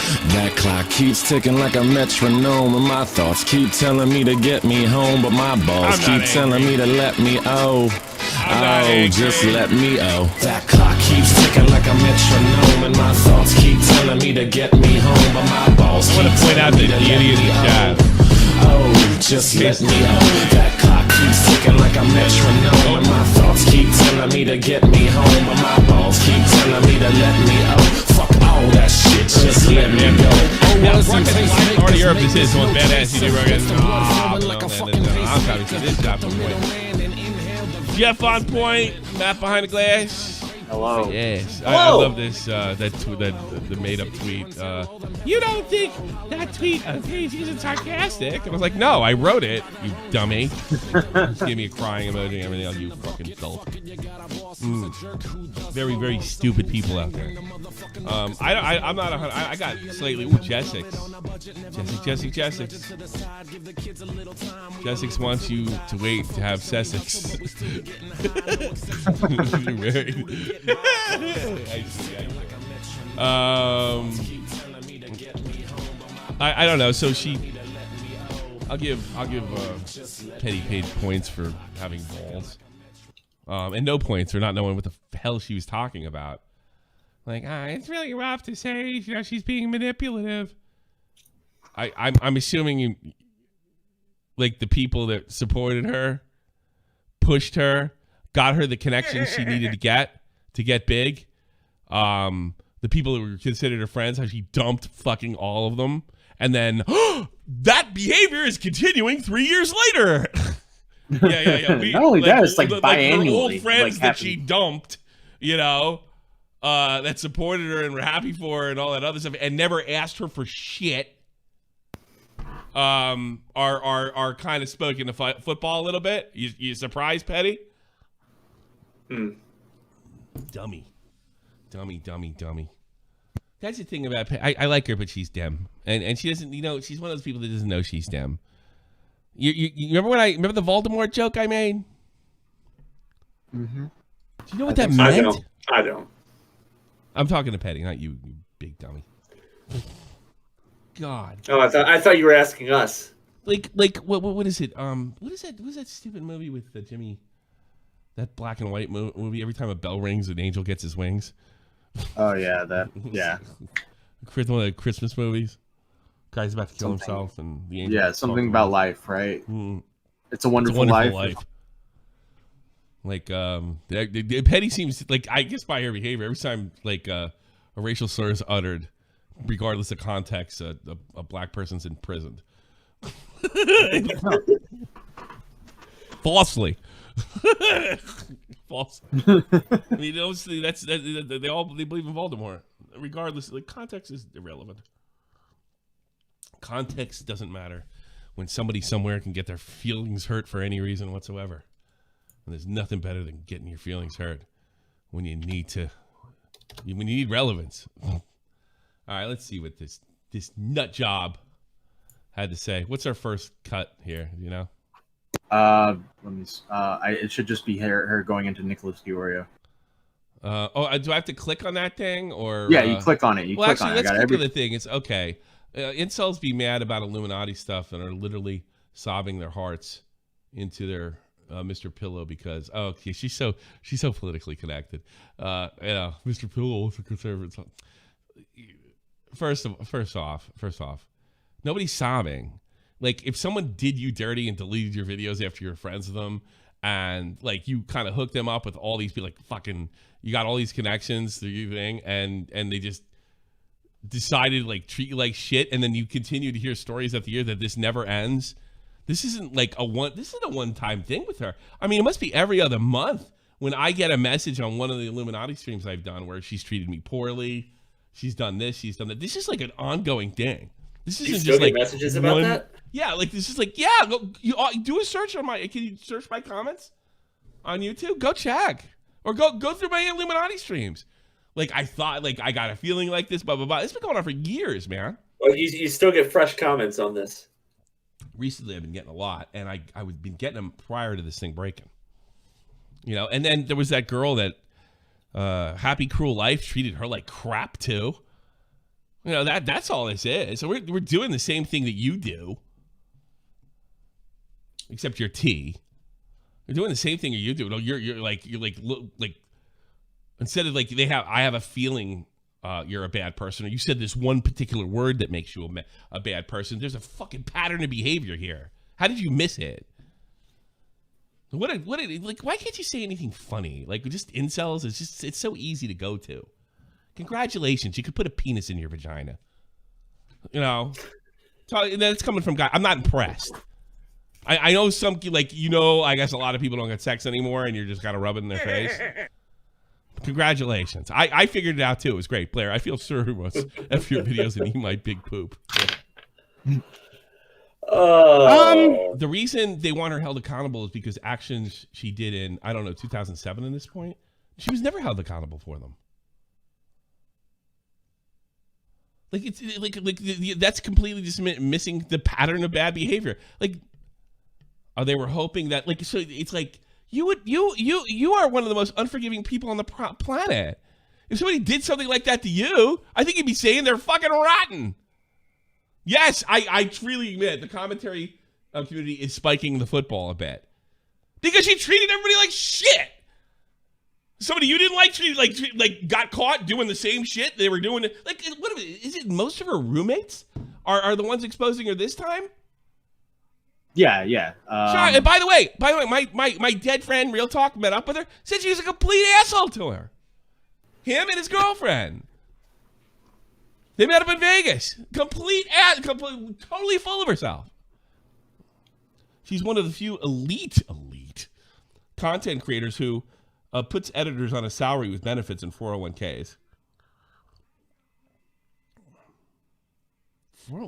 That clock keeps ticking like a metronome, and my thoughts keep telling me to get me home, but my balls keep telling me to let me just let me That clock keeps ticking like a metronome, and my thoughts keep telling me to get me home, but my balls keep telling me to let me just let me That clock keeps ticking like a metronome, and my thoughts keep telling me to get me home, but my balls keep telling me to let me fuck all that shit, just let me go. Now, already Europe is his one badass you do, Rogan. I'm probably to this job on point. Jeff on point, Matt behind the glass. Hello. Yes. I love this, the made-up tweet. You don't think that tweet of Paige isn't sarcastic? And I was like, no, I wrote it, you dummy. Just give me a crying emoji and everything else, you fucking dolt. Very, very stupid people out there. I'm not I got slightly, Jessix. Jessix wants you to wait to have Sessex. I don't know. So I'll give Petty Paige points for having balls, and no points for not knowing what the hell she was talking about. Like, it's really rough to say, she's being manipulative. I'm assuming like the people that supported her, pushed her, got her the connections she needed to get big. The people that were considered her friends, how she dumped fucking all of them. And then, that behavior is continuing 3 years later. Yeah. Not only that, it's like biannually. Her old friends like that she dumped, that supported her and were happy for her and all that other stuff, and never asked her for shit, are kind of spoken to football a little bit. You surprised, Petty? Dummy. That's the thing about I like her, but she's dem, and she doesn't. She's one of those people that doesn't know she's dem. You remember remember the Voldemort joke I made? Mm-hmm. Do you know what that meant? I don't. I'm talking to Petty, not you big dummy. God. Oh, I thought you were asking us. Like what is it? What is that stupid movie with Jimmy? That black and white movie. Every time a bell rings, an angel gets his wings. Oh yeah, yeah. One of the Christmas movies. Guy's about to kill himself, and the angel. Yeah, something about life, right? It's a Wonderful Life. Like, Petty seems like, I guess by her behavior, every time like a racial slur is uttered, regardless of context, a black person's imprisoned. Falsely. False. I mean, obviously, they believe in Voldemort. Regardless, like, context is irrelevant. Context doesn't matter when somebody somewhere can get their feelings hurt for any reason whatsoever. And there's nothing better than getting your feelings hurt when you need relevance. All right, let's see what this nut job had to say. What's our first cut here? Let me. It should just be her going into Nicholas Diorio. Do I have to click on that thing or? Yeah, you click on it. Let's click on the thing. It's okay. Incels be mad about Illuminati stuff and are literally sobbing their hearts into their Mr. Pillow because she's so politically connected. Mr. Pillow is a conservative. First off, nobody's sobbing. Like, if someone did you dirty and deleted your videos after you're friends with them, and like you kind of hooked them up with all these people, like fucking, you got all these connections through your thing, and they just decided to like treat you like shit, and then you continue to hear stories after year that this never ends. This isn't a one-time thing with her. I mean, it must be every other month when I get a message on one of the Illuminati streams I've done where she's treated me poorly, she's done this, she's done that. This is like an ongoing thing. This isn't just like messages about that. Yeah, like this is like go, you do a search on my. Can you search my comments on YouTube? Go check or go through my Illuminati streams. Like I thought, like I got a feeling like this, blah blah blah. It's been going on for years, man. Well, you still get fresh comments on this. Recently, I've been getting a lot, and I've been getting them prior to this thing breaking. And then there was that girl that Happy Cruel Life treated her like crap too. You know, that's all this is. So we're doing the same thing that you do, except you're T. You're doing the same thing that you do. No, you're like instead of like I have a feeling you're a bad person, or you said this one particular word that makes you a bad person. There's a fucking pattern of behavior here. How did you miss it? Why can't you say anything funny? Like, just incels, it's so easy to go to. Congratulations, you could put a penis in your vagina. You know, that's coming from guy. I'm not impressed. I know some, like, I guess a lot of people don't get sex anymore, and you're just kind of rubbing in their face. Congratulations. I figured it out too. It was great, Blair. I feel sure it was after your videos and eat my big poop. The reason they want her held accountable is because actions she did in, 2007 at this point, she was never held accountable for them. Like, it's like that's completely just missing the pattern of bad behavior. Like, they were hoping that, like, so it's like you are one of the most unforgiving people on the planet. If somebody did something like that to you, I think you'd be saying they're fucking rotten. Yes, I freely admit the commentary community is spiking the football a bit because she treated everybody like shit. Somebody you didn't like, like got caught doing the same shit they were doing. Like, what is it? Most of her roommates are the ones exposing her this time. Yeah. Sorry, and by the way, my dead friend, Real Talk, met up with her. Said she was a complete asshole to her. Him and his girlfriend. They met up in Vegas. Complete, totally full of herself. She's one of the few elite content creators who puts editors on a salary with benefits and 401ks.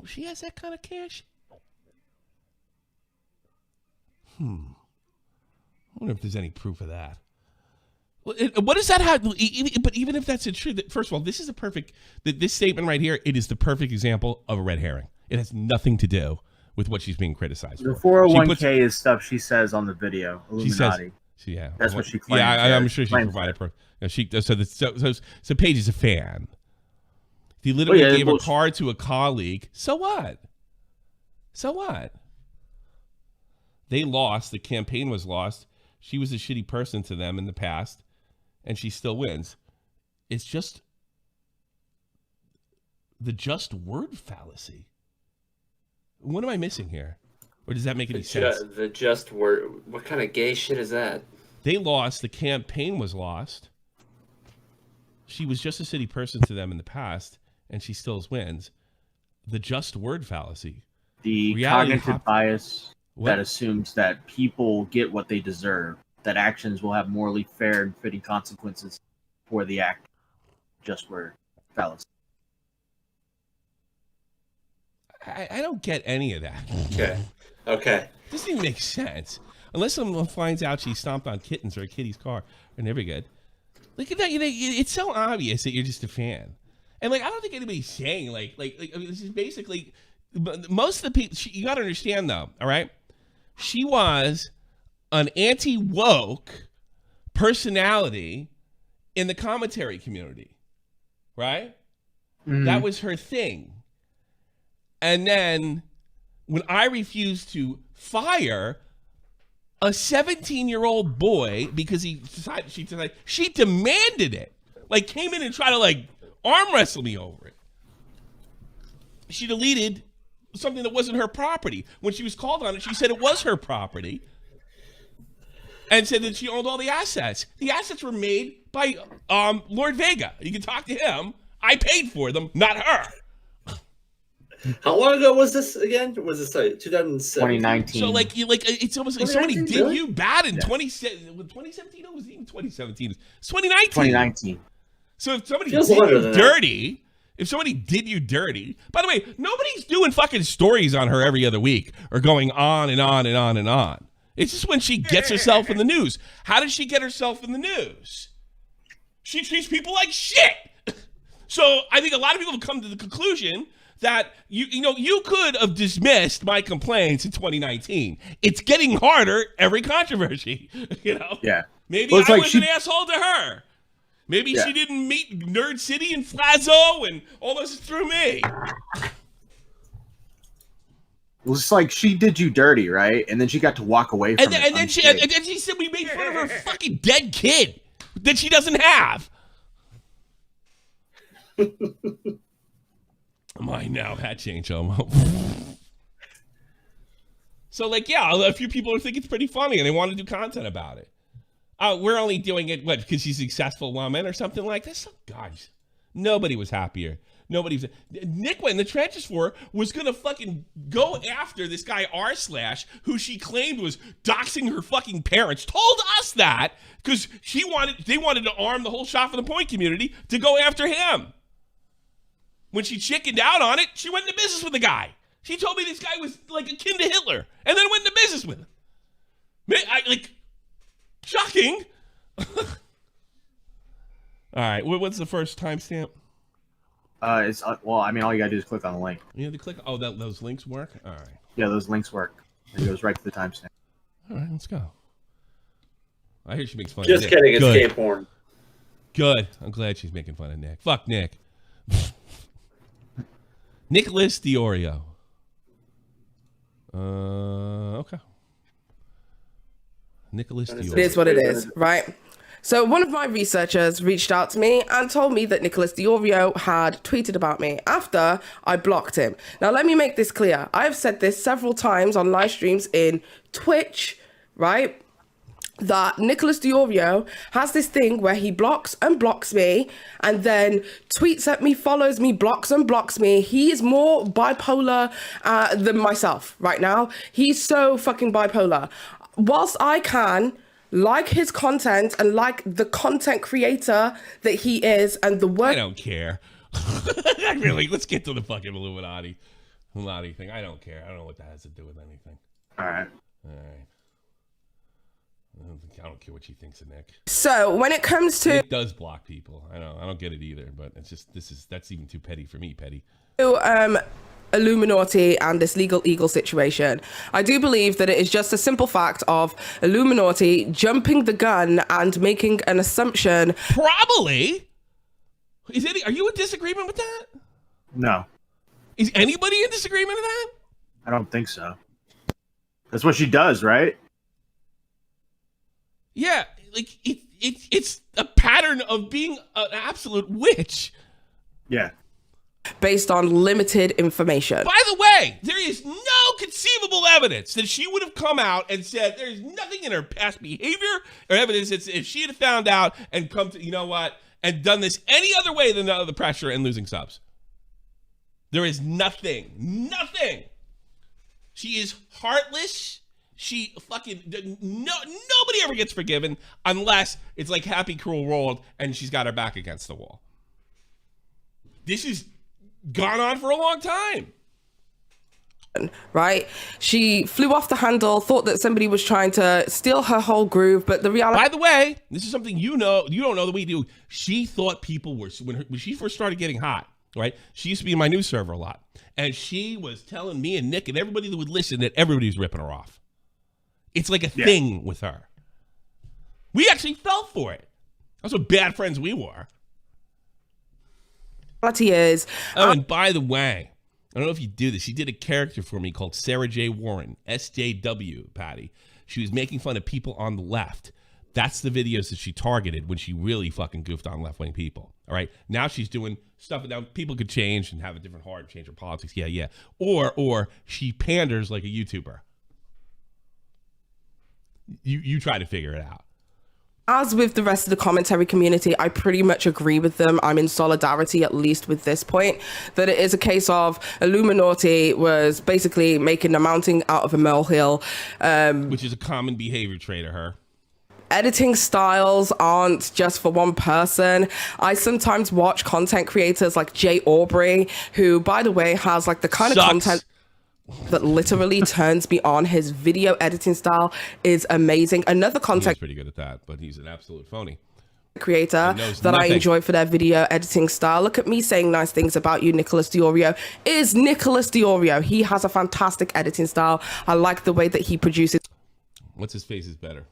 She has that kind of cash? I wonder if there's any proof of that. What does that have? But even if that's true, first of all, this is this statement right here, it is the perfect example of a red herring. It has nothing to do with what she's being criticized the for. 401k is stuff she says on the video. Illuminati. That's what she claims. Yeah, I'm sure she provided proof. So Paige is a fan. He literally gave a card to a colleague. So what? They lost. The campaign was lost. She was a shitty person to them in the past, and she still wins. It's just the just word fallacy. What am I missing here? Or does that make any sense? The just word. What kind of gay shit is that? They lost. The campaign was lost. She was just a shitty person to them in the past, and she still wins. The just word fallacy. The cognitive bias that assumes that people get what they deserve, that actions will have morally fair and fitting consequences for the act. Just word fallacy. I don't get any of that. Okay. Doesn't even make sense. Unless someone finds out she stomped on kittens or a kitty's car. They're never good. Look at that. It's so obvious that you're just a fan. And, like, I don't think anybody's saying, I mean, this is basically, most of the people, you got to understand, though, all right? She was an anti-woke personality in the commentary community, right? Mm-hmm. That was her thing. And then when I refused to fire a 17-year-old boy because she demanded it, like came in and tried to like arm wrestle me over it. She deleted something that wasn't her property. When she was called on it, she said it was her property and said that she owned all the assets. The assets were made by Lord Vega. You can talk to him. I paid for them, not her. How long ago was this again? Was this 2019? So it's almost like somebody did you bad in 2017. It was even 2017. It's 2019. 2019. So if somebody did you dirty, by the way, nobody's doing fucking stories on her every other week or going on and on and on and on. It's just when she gets herself in the news. How does she get herself in the news? She treats people like shit. So I think a lot of people have come to the conclusion that you could have dismissed my complaints in 2019. It's getting harder every controversy, Yeah. Maybe I was an asshole to her. Maybe she didn't meet Nerd City and Flazzo and all this through me. It was like she did you dirty, right? And then she got to walk away from it. And then she said we made fun of her fucking dead kid that she doesn't have. Mine now, hat change, homo. So, like, yeah, a few people think it's pretty funny and they want to do content about it. We're only doing it, because she's a successful woman or something like this? Oh, gosh. Nobody was happier. Nick went in the trenches for her, was going to fucking go after this guy R/, who she claimed was doxing her fucking parents. Told us that because they wanted to arm the whole Shot for the Point community to go after him. When she chickened out on it, she went into business with the guy. She told me this guy was like akin to Hitler, and then went into business with him. Shocking. All right, what's the first timestamp? It's well, I mean, all you gotta do is click on the link. You have to click. Oh, those links work. All right. Yeah, those links work. It goes right to the timestamp. All right, let's go. I hear she makes fun Just of Nick. kidding, it's gay porn. Good. I'm glad she's making fun of Nick. Fuck Nick. Nicholas DiOrio. Okay. Nicholas DiOrio. It is what it is, right? So one of my researchers reached out to me and told me that Nicholas DiOrio had tweeted about me after I blocked him. Now, let me make this clear. I've said this several times on live streams in Twitch, right? That Nicholas DiOrio has this thing where he blocks and blocks me and then tweets at me, follows me, blocks and blocks me. He is more bipolar than myself right now. He's so fucking bipolar. Whilst I can like his content and like the content creator that he is and the work. I don't care. Really, let's get to the fucking Illuminati thing. I don't care. I don't know what that has to do with anything. All right. I don't care what she thinks of Nick. So when it comes to Nick does block people. I don't get it either, but it's just that's even too petty for me, petty. Illuminati and this legal eagle situation, I do believe that it is just a simple fact of Illuminati jumping the gun and making an assumption. Probably. Are you in disagreement with that? No. Is anybody in disagreement with that? I don't think so. That's what she does, right? Yeah, like it's a pattern of being an absolute witch. Yeah. Based on limited information. By the way, there is no conceivable evidence that she would have come out and said there's nothing in her past behavior or evidence that if she had found out and come to, you know what, and done this any other way than the pressure and losing subs. There is nothing. She is heartless. She fucking nobody ever gets forgiven unless it's like Happy Cruel World and she's got her back against the wall. This has gone on for a long time. Right? She flew off the handle, thought that somebody was trying to steal her whole groove, but the reality. By the way, this is something you don't know that we do. She thought people were when she first started getting hot. Right? She used to be in my news server a lot, and she was telling me and Nick and everybody that would listen that everybody was ripping her off. It's like a thing with her. We actually fell for it. That's what bad friends we were. Reality is. And by the way, I don't know if you do this. She did a character for me called Sarah J. Warren, SJW, Patty. She was making fun of people on the left. That's the videos that she targeted when she really fucking goofed on left-wing people. All right. Now she's doing stuff. Now people could change and have a different heart, change their politics. Yeah. Or she panders like a YouTuber. You try to figure it out. As with the rest of the commentary community, I pretty much agree with them. I'm in solidarity, at least with this point, that it is a case of Illuminati was basically making a mountain out of a molehill. Which is a common behavior trait of her. Editing styles aren't just for one person. I sometimes watch content creators like Jay Aubrey, who, by the way, has like the kind of content that literally turns me on. His video editing style is amazing. Another content he's pretty good at that, but he's an absolute phony creator that I enjoy for their video editing style. Look at me saying nice things about you, Nicholas DiOrio, is Nicholas DiOrio. He has a fantastic editing style. I like the way that he produces. What's his face is better?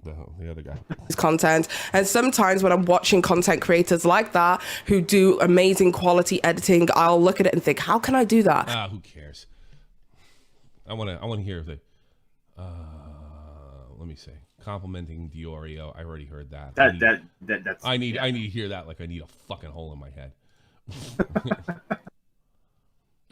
the other guy. Content. And sometimes when I'm watching content creators like that who do amazing quality editing, I'll look at it and think, how can I do that? Who cares? I want to hear if they. Let me say, complimenting Diorio. I already heard that. That's. I need to hear that like I need a fucking hole in my head.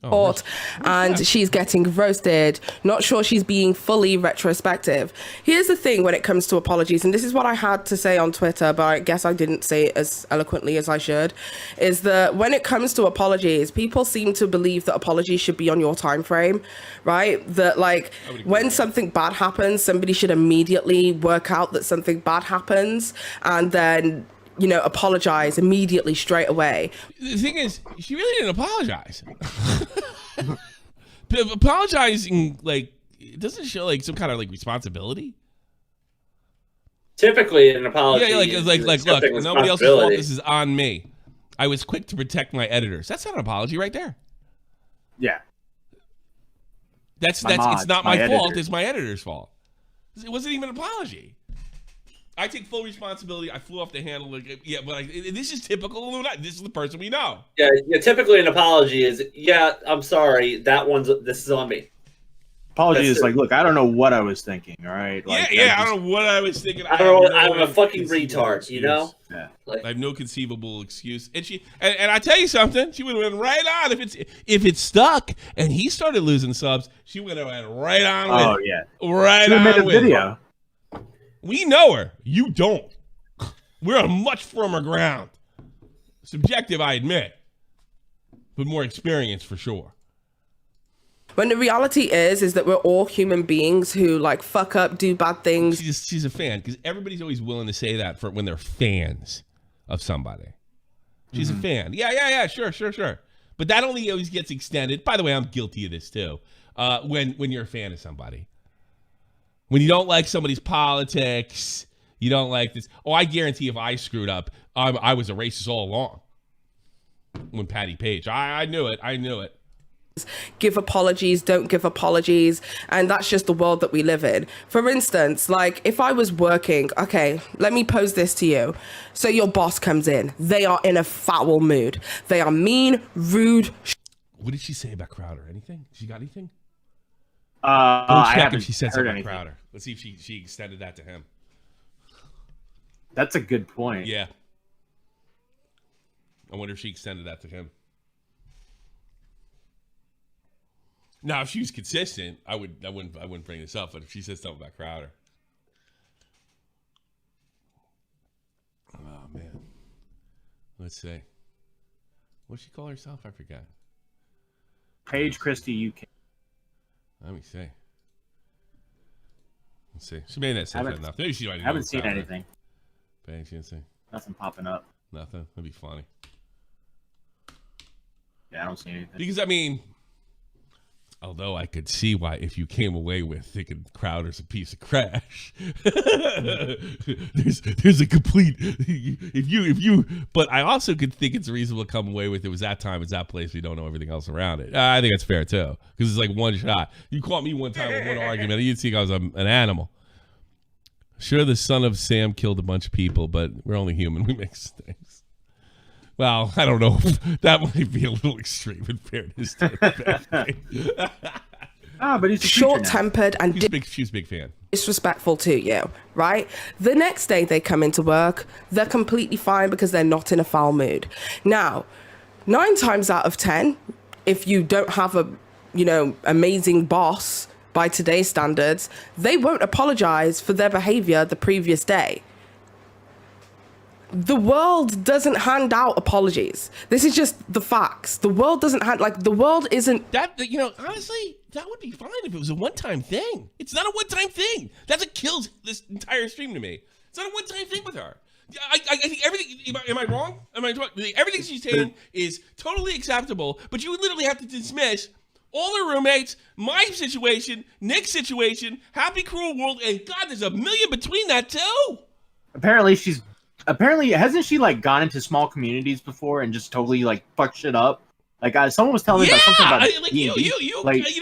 And she's getting roasted. Not sure she's being fully retrospective. Here's the thing when it comes to apologies, and this is what I had to say on Twitter, but I guess I didn't say it as eloquently as I should, is that when it comes to apologies, people seem to believe that apologies should be on your time frame, right? That like when something bad happens, somebody should immediately work out that something bad happens and then, you know, apologize immediately straight away. The thing is, she really didn't apologize. Apologizing, like, it doesn't show like some kind of like responsibility. Typically, an apology. Yeah, like look, nobody else's fault. This is on me. I was quick to protect my editors. That's not an apology, right there. Yeah. It's not my fault. It's my editor's fault. It wasn't even an apology. I take full responsibility. I flew off the handle. But this is typical. This is the person we know. Yeah. Typically, an apology is, I'm sorry. This is on me. Apology is like, look, I don't know what I was thinking. All right. Like, I don't know what I was thinking. I'm a fucking retard. You know. Yeah. I have no conceivable excuse. And I tell you something. She would have went right on if it's stuck. And he started losing subs. She would have went right on with. Oh yeah. Right on made a with video. We know her. You don't. We're on much firmer ground. Subjective, I admit. But more experience for sure. When the reality is that we're all human beings who like fuck up, do bad things. She's a fan because everybody's always willing to say that for when they're fans of somebody. She's a fan. Yeah, sure. But that only always gets extended. By the way, I'm guilty of this too. When you're a fan of somebody. When you don't like somebody's politics, you don't like this. Oh, I guarantee if I screwed up, I was a racist all along. When Paige, I knew it. Give apologies, don't give apologies. And that's just the world that we live in. For instance, like if I was working, okay, let me pose this to you. So your boss comes in. They are in a foul mood. They are mean, rude. What did she say about Crowder? Anything? She got anything? I haven't if she said heard something anything. about Crowder. Let's see if she extended that to him. That's a good point. Yeah. I wonder if she extended that to him. Now, if she was consistent, I wouldn't bring this up. But if she said something about Crowder, oh man, let's see. What'd she call herself? I forgot. Paige Christie UK. Let me see. Let's see. She may not say enough. Maybe she might. I haven't seen anything. Paige, you see. Nothing popping up. Nothing. That'd be funny. Yeah, I don't see anything. Because I mean. Although I could see why if you came away with thinking Crowder's a piece of trash, there's a complete if you but I also could think it's reasonable to come away with it was that time, it's that place, we don't know everything else around it. I think that's fair too, because it's like one shot. You caught me one time with one argument, you'd think I was an animal. Sure, the son of Sam killed a bunch of people, but we're only human. We make mistakes. Well, I don't know. That might be a little extreme in fairness to but he's short-tempered and she's a big fan. Disrespectful to you, right? The next day they come into work, they're completely fine because they're not in a foul mood. Now, 9 times out of 10, if you don't have a, amazing boss by today's standards, they won't apologize for their behavior the previous day. The world doesn't hand out apologies. This is just the facts. The world doesn't the world isn't... That, honestly, that would be fine if it was a one-time thing. It's not a one-time thing. That's what kills this entire stream to me. It's not a one-time thing with her. I think everything... Am I wrong? Everything she's saying is totally acceptable, but you would literally have to dismiss all her roommates, my situation, Nick's situation, Happy Cruel World, and God, there's a million between that too. Apparently, hasn't she gone into small communities before and just totally fucked shit up? Someone was telling me about something about you know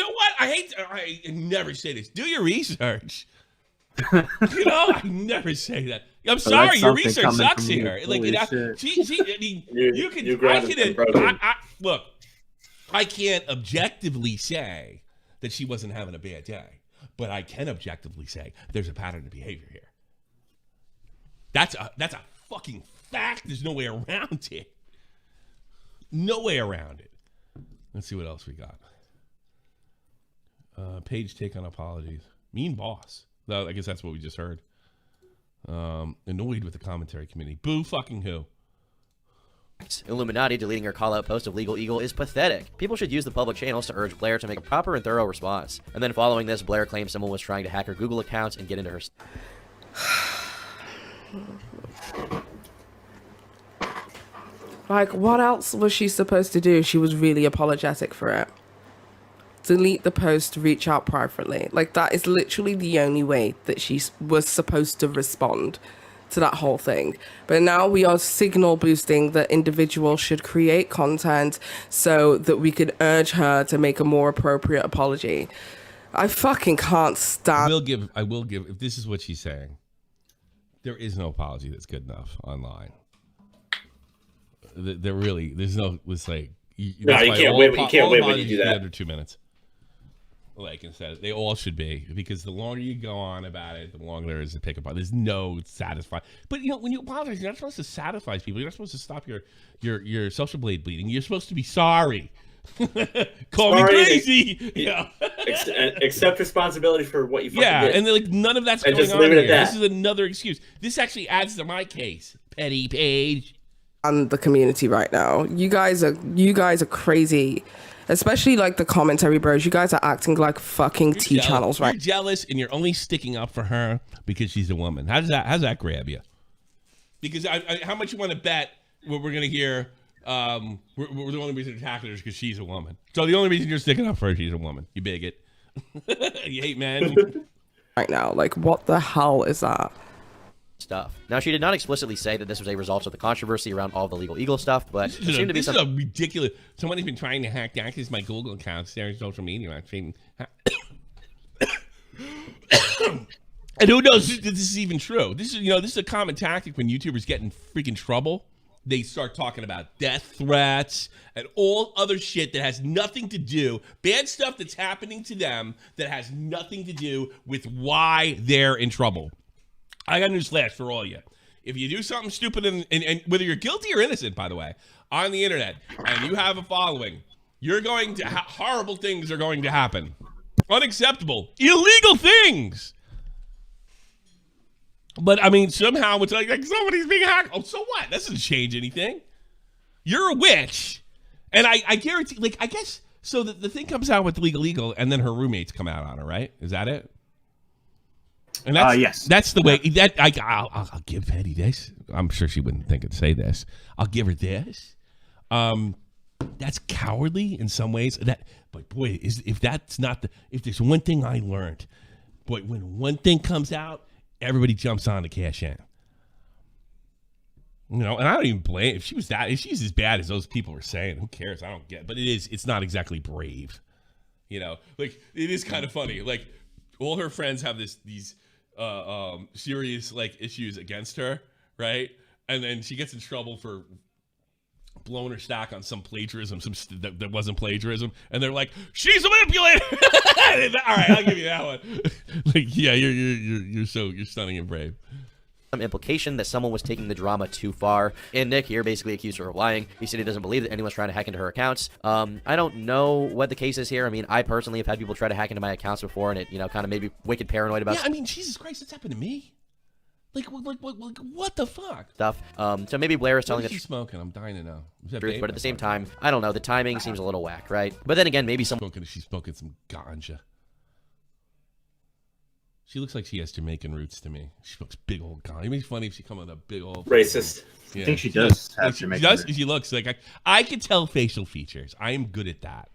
what? I never say this. Do your research. You know, I never say that. I'm sorry, your research sucks here. Like, I mean, you can. Look, I can't objectively say that she wasn't having a bad day, but I can objectively say there's a pattern of behavior here. That's a fucking fact. There's no way around it. No way around it. Let's see what else we got. Paige take on apologies. Mean boss. No, I guess that's what we just heard. Annoyed with the commentary committee. Boo fucking who? Illuminati deleting her call-out post of Legal Eagle is pathetic. People should use the public channels to urge Blair to make a proper and thorough response. And then following this, Blair claims someone was trying to hack her Google accounts and get into her... Like, what else was she supposed to do? She was really apologetic for it. Delete the post, reach out privately. Like, that is literally the only way that she was supposed to respond to that whole thing. But now we are signal boosting that individuals should create content so that we could urge her to make a more appropriate apology. I fucking can't stand... I will give, if this is what she's saying, there is no apology that's good enough online. There's no, it's like... No, you can't win when you do that. Under 2 minutes. Like, instead, they all should be, because the longer you go on about it, the longer there is to pick apart. There's no satisfying. But you know, when you apologize, you're not supposed to satisfy people. You're not supposed to stop your social blade bleeding. You're supposed to be sorry. Call me crazy. Yeah. Accept responsibility for what you fucking did. And like none of that's and going just on leave it here. at that. This is another excuse. This actually adds to my case. Petty Paige. And the community right now. You guys are crazy. Especially like the commentary bros. You guys are acting like fucking T-channels, right? You're jealous and you're only sticking up for her because she's a woman. How's that grab you? Because how much you want to bet we're going to hear we're the only reason to tackle her is because she's a woman. So the only reason you're sticking up for her, she's a woman. You bigot. You hate men. Right now, like, what the hell is that? Stuff. Now, she did not explicitly say that this was a result of the controversy around all the Legal Eagle stuff, but this is a ridiculous. Somebody's been trying to hack access my Google accounts, their social media. And who knows if this is even true? This is a common tactic when YouTubers get in freaking trouble. They start talking about death threats and all other shit that has nothing to do, bad stuff that's happening to them that has nothing to do with why they're in trouble. I got news flash for all of you. If you do something stupid, and whether you're guilty or innocent, by the way, on the internet, and you have a following, you're going to horrible things are going to happen. Unacceptable, illegal things. But I mean, somehow it's like somebody's being hacked. Oh, so what? That doesn't change anything. You're a witch, and I guarantee. Like, I guess so. The thing comes out with Legal Eagle, and then her roommates come out on her. Right? Is that it? And that's, yes. That's the way that I'll give Petty this. I'm sure she wouldn't think I'd say this. I'll give her this. That's cowardly in some ways. But boy, if there's one thing I learned, boy, when one thing comes out, everybody jumps on to cash in. You know, and I don't even blame if she's as bad as those people were saying. Who cares? I don't get. But it's not exactly brave. You know, like it is kind of funny. Like all her friends have these serious like issues against her, right? And then she gets in trouble for blowing her stack on some plagiarism, that wasn't plagiarism, and they're like, "She's a manipulator." All right, I'll give you that one. Like, yeah, you're stunning and brave. Some implication that someone was taking the drama too far, and Nick here basically accused her of lying. He said he doesn't believe that anyone's trying to hack into her accounts. I don't know what the case is here. I mean, I personally have had people try to hack into my accounts before, and it, kind of made me wicked paranoid about. Yeah, I mean, Jesus Christ, that's happened to me. Like, what the fuck? Stuff. So maybe Blair is telling us. She's smoking. I'm dying to know. Truth, but at the same time, I don't know. The timing seems a little whack, right? But then again, maybe she's smoking some ganja. She looks like she has Jamaican roots to me. She looks big old ganja. It'd be funny if she come with a big old racist. Yeah. I think she does have Jamaican roots. She looks like I can tell facial features. I am good at that.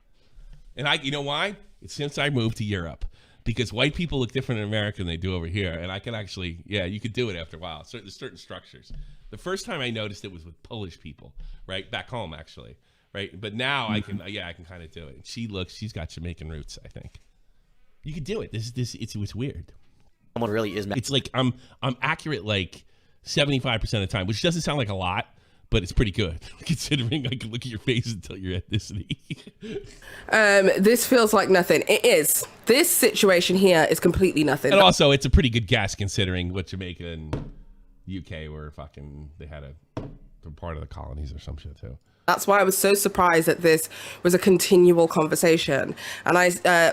And you know why? It's since I moved to Europe. Because white people look different in America than they do over here. And I can actually, you could do it after a while. There's certain structures. The first time I noticed it was with Polish people, right? Back home, actually. Right? But now I can kind of do it. She's got Jamaican roots, I think. You could do it. It's weird. someone really is mad. It's like I'm accurate like 75% of the time, which doesn't sound like a lot, but it's pretty good considering I can look at your face and tell your ethnicity. This feels like nothing. It is. This situation here is completely nothing. And also, it's a pretty good guess considering what Jamaica and UK were they're part of the colonies or some shit too. That's why I was so surprised that this was a continual conversation. And I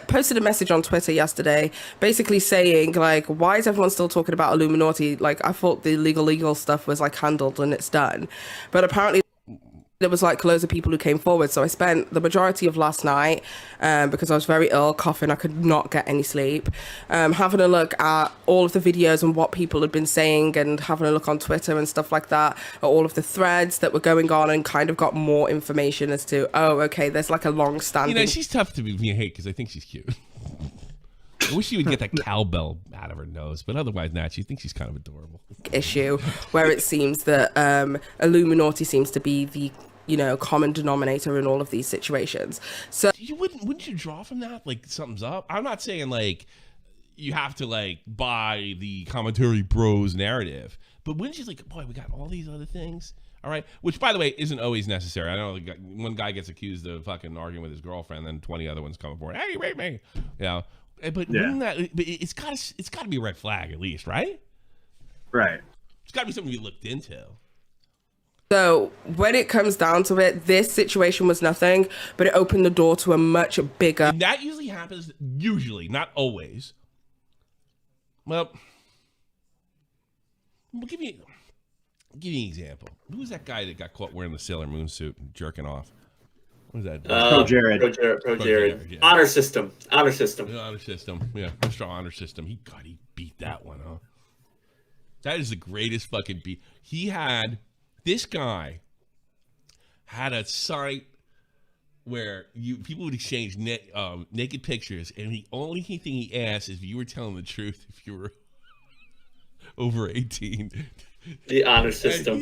posted a message on Twitter yesterday basically saying, like, why is everyone still talking about Illuminati? Like, I thought the legal stuff was, like, handled and it's done. But apparently there was, like, loads of people who came forward. So I spent the majority of last night, because I was very ill, coughing, I could not get any sleep, having a look at all of the videos and what people had been saying and having a look on Twitter and stuff like that, at all of the threads that were going on, and kind of got more information as to, oh, okay, there's like a long-standing... You know, she's tough to be hate because I think she's cute. I wish she would get that cowbell out of her nose, but otherwise not. She thinks she's kind of adorable. Issue where it seems that Illuminati seems to be the common denominator in all of these situations. So wouldn't you draw from that like something's up? I'm not saying like you have to like buy the commentary bros narrative, but wouldn't you like, boy, we got all these other things, all right? Which, by the way, isn't always necessary. I know one guy gets accused of fucking arguing with his girlfriend, then 20 other ones come aboard. Hey, you raped me, But wouldn't that? But it's got to be a red flag at least, right? Right. It's got to be something you looked into. So when it comes down to it, this situation was nothing, but it opened the door to a much bigger... And that usually happens, not always. Well, give me an example. Who was that guy that got caught wearing the Sailor Moon suit and jerking off? What was that? Pro Jared. Pro Jared. Yeah. Honor system. Yeah, honor system. Yeah, Mr. Honor System. He beat that one, huh? That is the greatest fucking beat. This guy had a site where people would exchange naked pictures, and the only thing he asked is if you were telling the truth, if you were over 18. The honor system.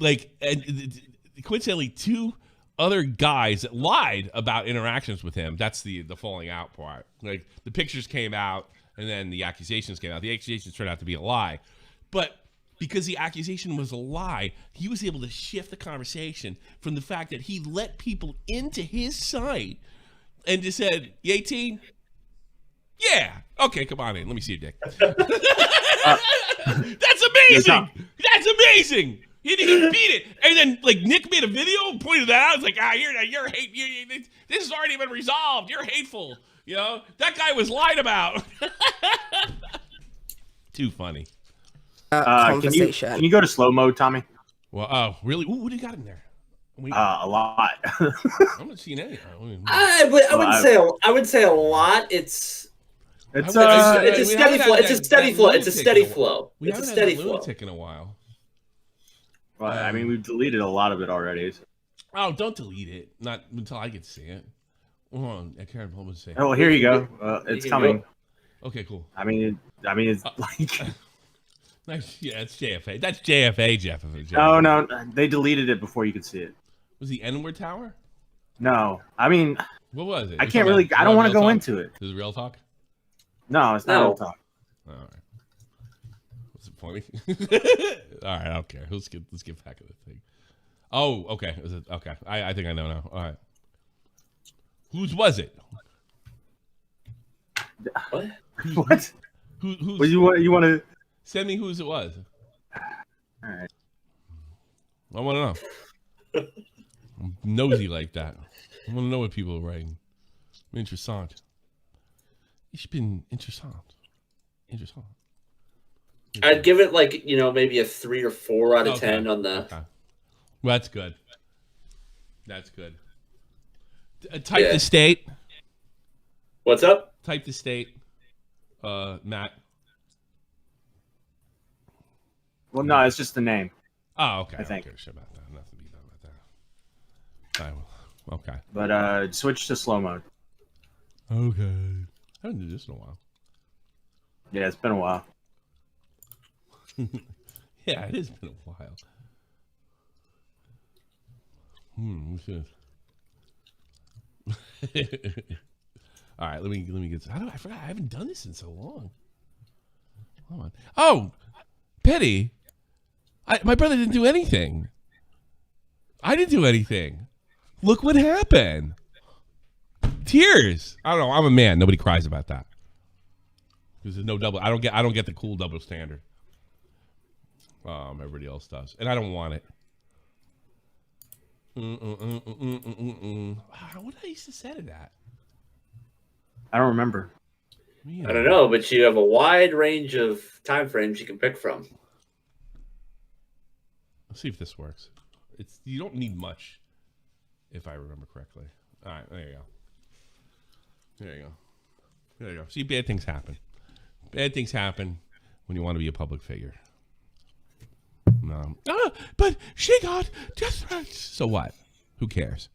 And coincidentally, two other guys that lied about interactions with him. That's the falling out part. Like, the pictures came out, and then the accusations came out. The accusations turned out to be a lie. But because the accusation was a lie, he was able to shift the conversation from the fact that he let people into his site and just said, "You 18? Yeah. Okay, come on in. Let me see your dick." That's amazing. That's amazing. He beat it. And then, like, Nick made a video and pointed that out. It's like, you're hate. This has already been resolved. You're hateful. That guy was lied about. Too funny. Conversation. Can you go to slow mode, Tommy? Well, oh, really? Ooh, what do you got in there? A lot. I haven't seen any. I would say a lot. It's a steady flow. It's a steady flow. It's a steady flow. We haven't had a lunatic in a while. Well, I mean, we've deleted a lot of it already. So. Oh, don't delete it. Not until I get to see it. Hold on, I can't hold on. Oh, here you go. It's coming. Okay, cool. I mean, it's like. Yeah, it's JFA. That's JFA, Jeff. No, they deleted it before you could see it. Was the N-word tower? No, I mean, what was it? I can't really. I don't want to go into it. Is it real talk? No, it's not real talk. All right. What's it funny? All right, I don't care. Let's get back to the thing. Oh, okay. Is it okay? I think I know now. All right. Whose was it? What? What? Who's? Well, you want to? Send me whose it was. All right. I want to know. I'm nosy like that. I want to know what people are writing. Interessant. It's been interessant. I'd give it like, maybe a 3 or 4 out of 10 on the. Okay. Well, that's good. That's good. Type the state. What's up? Type the state. Matt. Well, no, it's just the name. Oh, okay. I think. Don't care shit about that. Nothing to be done about that. All right, well, okay. But switch to slow mode. Okay. I haven't done this in a while. Yeah, it's been a while. Yeah, it has been a while. What's this? All right, let me get. I forgot. I haven't done this in so long. Hold on. Oh, Petty. My brother didn't do anything. I didn't do anything. Look what happened. Tears. I don't know. I'm a man. Nobody cries about that. Because there's no double. I don't get the cool double standard. Everybody else does, and I don't want it. What did I used to say to that? I don't remember. I don't know, but you have a wide range of time frames you can pick from. Let's see if this works. You don't need much, if I remember correctly. All right, there you go. There you go. There you go. See, bad things happen. Bad things happen when you want to be a public figure. No. But she got death threats. So what? Who cares?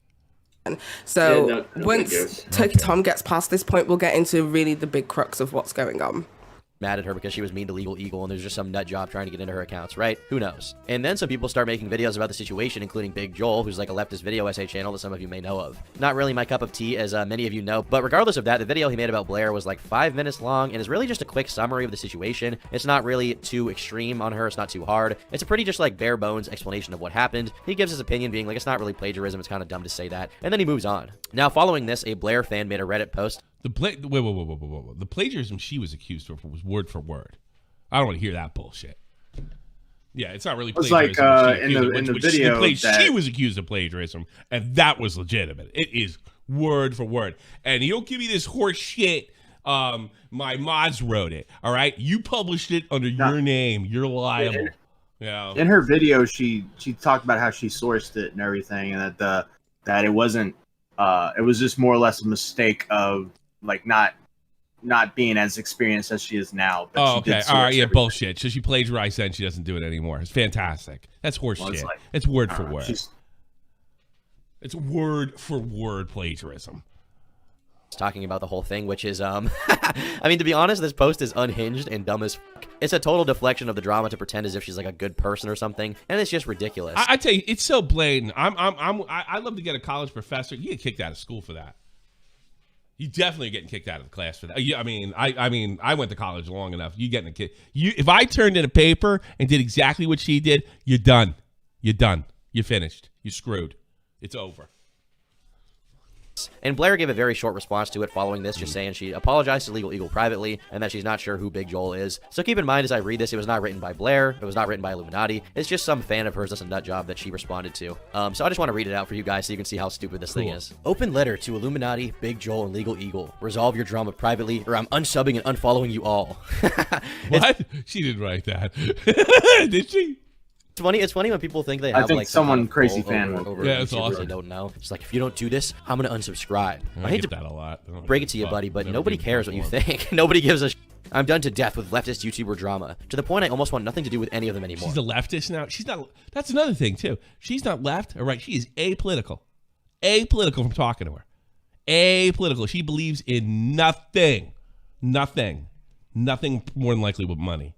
So once Turkey Tom gets past this point, we'll get into really the big crux of what's going on. Mad at her because she was mean to Legal Eagle and there's just some nut job trying to get into her accounts, right? Who knows? And then some people start making videos about the situation, including Big Joel, who's like a leftist video essay channel that some of you may know of. Not really my cup of tea, as many of you know, but regardless of that, the video he made about Blair was like 5 minutes long and is really just a quick summary of the situation. It's not really too extreme on her, it's not too hard. It's a pretty just like bare bones explanation of what happened. He gives his opinion being like, it's not really plagiarism, it's kind of dumb to say that, and then he moves on. Now, following this, a Blair fan made a Reddit post. Whoa. The plagiarism she was accused of was word for word. I don't want to hear that bullshit. Yeah, it's not really plagiarism. It's like in the video she was accused of plagiarism, and that was legitimate. It is word for word. And you don't give me this horse shit. My mods wrote it. All right, you published it under your name. You're liable. Yeah. In her video, she talked about how she sourced it and everything, and that it wasn't. It was just more or less a mistake of like not being as experienced as she is now. But oh, okay. All right. Yeah, bullshit. So she plagiarized and she doesn't do it anymore. It's fantastic. That's horse shit. Like, it's word for word. It's word for word plagiarism. Talking about the whole thing, which is, I mean, to be honest, this post is unhinged and dumb as fuck. It's a total deflection of the drama to pretend as if she's like a good person or something, and it's just ridiculous. I tell you, it's so blatant. I'd love to get a college professor. You get kicked out of school for that. You definitely getting kicked out of the class for that. I mean, I went to college long enough. You getting a kid. If I turned in a paper and did exactly what she did, you're done. You're done. You're finished. You're screwed. It's over. And Blair gave a very short response to it following this, just saying she apologized to Legal Eagle privately and that she's not sure who Big Joel is. So keep in mind as I read this, it was not written by Blair, it was not written by Illuminati, it's just some fan of hers that's a nut job that she responded to. So I just want to read it out for you guys so you can see how stupid this thing is. Open letter to Illuminati, Big Joel, and Legal Eagle. Resolve your drama privately or I'm unsubbing and unfollowing you all. What? She didn't write that. Did she? It's funny when people think they have like someone crazy fan over yeah, it's awesome. They don't know. It's like, if you don't do this, I'm gonna unsubscribe. I hate that a lot. Break it to you, buddy, but nobody cares what you think. Nobody gives a I'm done to death with leftist YouTuber drama. To the point I almost want nothing to do with any of them anymore. She's a leftist now. She's not. That's another thing too. She's not left. All right. She is apolitical. Apolitical from talking to her. Apolitical. She believes in nothing. Nothing more than likely with money.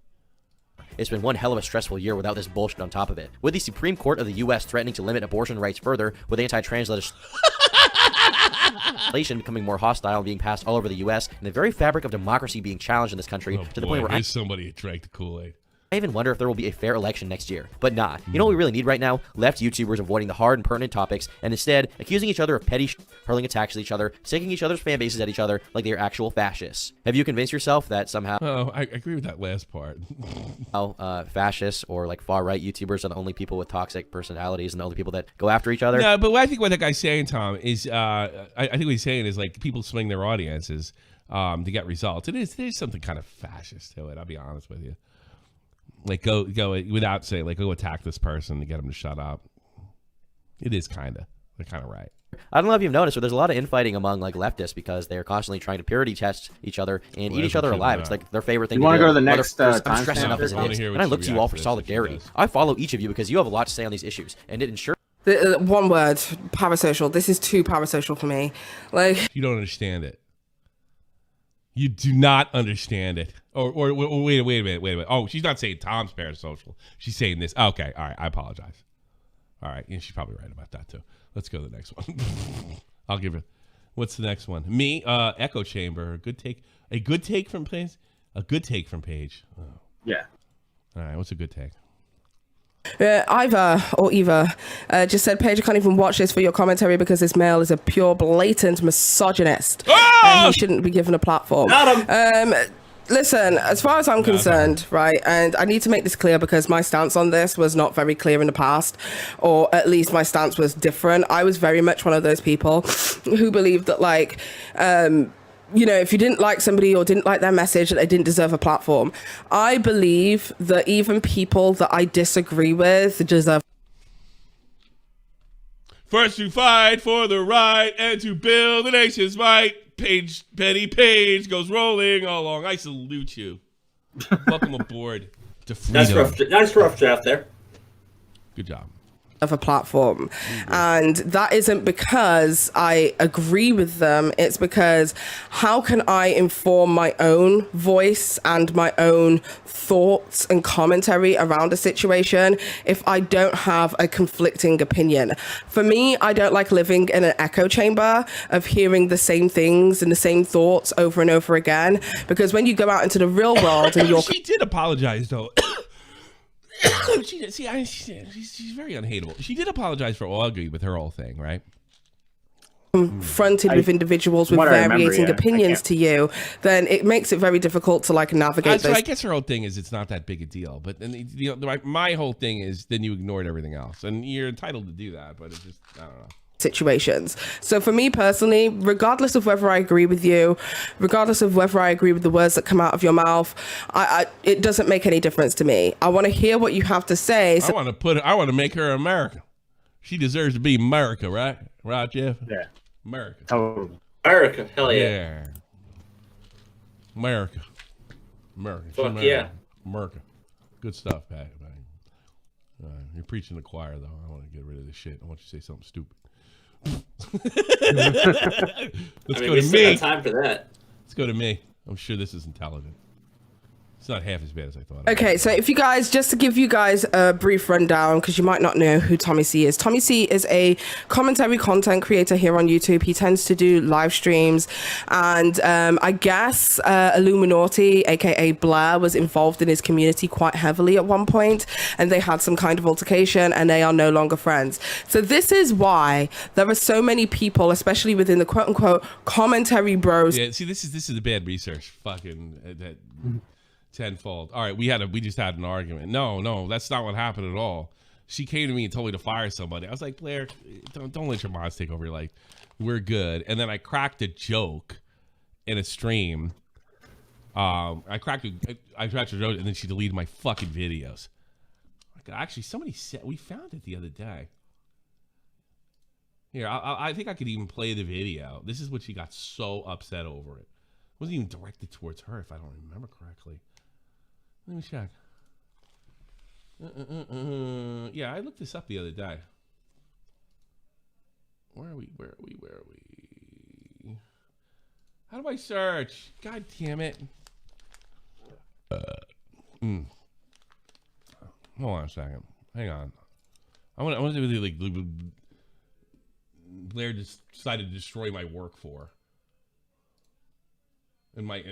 It's been one hell of a stressful year without this bullshit on top of it. With the Supreme Court of the U.S. threatening to limit abortion rights further, with anti-trans legislation becoming more hostile and being passed all over the U.S., and the very fabric of democracy being challenged in this country to the point where somebody drank the Kool-Aid. I even wonder if there will be a fair election next year. But nah. You know what we really need right now? Left YouTubers avoiding the hard and pertinent topics and instead accusing each other of petty hurling attacks at each other, sinking each other's fan bases at each other like they are actual fascists. Have you convinced yourself that somehow... Oh, I agree with that last part. Fascists or like far-right YouTubers are the only people with toxic personalities and the only people that go after each other? No, but I think what that guy's saying, Tom, is I think what he's saying is like people swing their audiences to get results. There's something kind of fascist to it, I'll be honest with you. Like go without saying like go attack this person to get them to shut up. It is they're kind of right. I don't know if you've noticed, but there's a lot of infighting among like leftists because they're constantly trying to purity test each other and eat each other alive. It's like their favorite thing. You want to go to the next I'm stressed enough as it is, and I look to you all for solidarity. I follow each of you because you have a lot to say on these issues, and it ensures. One word, parasocial. This is too parasocial for me. Like you don't understand it. You do not understand it. Or wait a minute. Oh, she's not saying Tom's parasocial. She's saying this. Okay, all right. I apologize. All right, yeah, she's probably right about that too. Let's go to the next one. I'll give her. What's the next one? Me, echo chamber. A good take from Paige. A good take from Paige. Oh Yeah. All right, what's a good take? Eva just said, Paige, I can't even watch this for your commentary because this male is a pure, blatant misogynist. And he shouldn't be given a platform. Got him. Listen, as far as I'm concerned, right, and I need to make this clear because my stance on this was not very clear in the past, or at least my stance was different. I was very much one of those people who believed that, like, you know, if you didn't like somebody or didn't like their message, that they didn't deserve a platform. I believe that even people that I disagree with deserve. First to fight for the right and to build the nation's might. Paige, Petty Paige goes rolling along. I salute you. Welcome aboard to freedom. Nice rough draft there. Good job. Of a platform, and that isn't because I agree with them. It's because how can I inform my own voice and my own thoughts and commentary around a situation if I don't have a conflicting opinion? For me, I don't like living in an echo chamber of hearing the same things and the same thoughts over and over again, because when you go out into the real world and you're... She did apologize though. She's very unhateable. She did apologize for Augie with her whole thing, right? Confronted with individuals with varying opinions to you, then it makes it very difficult to like navigate those. I guess her whole thing is it's not that big a deal, but then my whole thing is then you ignored everything else, and you're entitled to do that, but it's just I don't know. Situations. So for me personally, regardless of whether I agree with you, regardless of whether I agree with the words that come out of your mouth, it doesn't make any difference to me. I want to hear what you have to say. So I want to make her America. She deserves to be America, right? Right, Jeff? Yeah. America. Totally. America. Hell yeah. America. Fuck America. yeah. America. Good stuff, Pat. You're preaching the choir, though. I want to get rid of this shit. I want you to say something stupid. Let's go to me. Time for that. Let's go to me. I'm sure this is intelligent. It's not half as bad as I thought. Okay, so if you guys, just to give you guys a brief rundown, because you might not know who Tommy C is. Tommy C is a commentary content creator here on YouTube. He tends to do live streams, and I guess Illuminati, aka Blair, was involved in his community quite heavily at one point, and they had some kind of altercation, and they are no longer friends. So this is why there are so many people, especially within the quote-unquote commentary bros. Yeah, see, this is the bad research. Fucking that. Tenfold. All right, we just had an argument. No, that's not what happened at all. She came to me and told me to fire somebody. I was like, Blair, don't let your mods take over your life. We're good. And then I cracked a joke in a stream. I cracked a joke, and then she deleted my fucking videos. Actually, somebody said we found it the other day. Here, I think I could even play the video. This is what she got so upset over it. It wasn't even directed towards her, if I don't remember correctly. Let me check. Yeah, I looked this up the other day. Where are we? How do I search? God damn it. Hold on a second. Hang on. I want to really like Blair just decided to destroy my work for. In my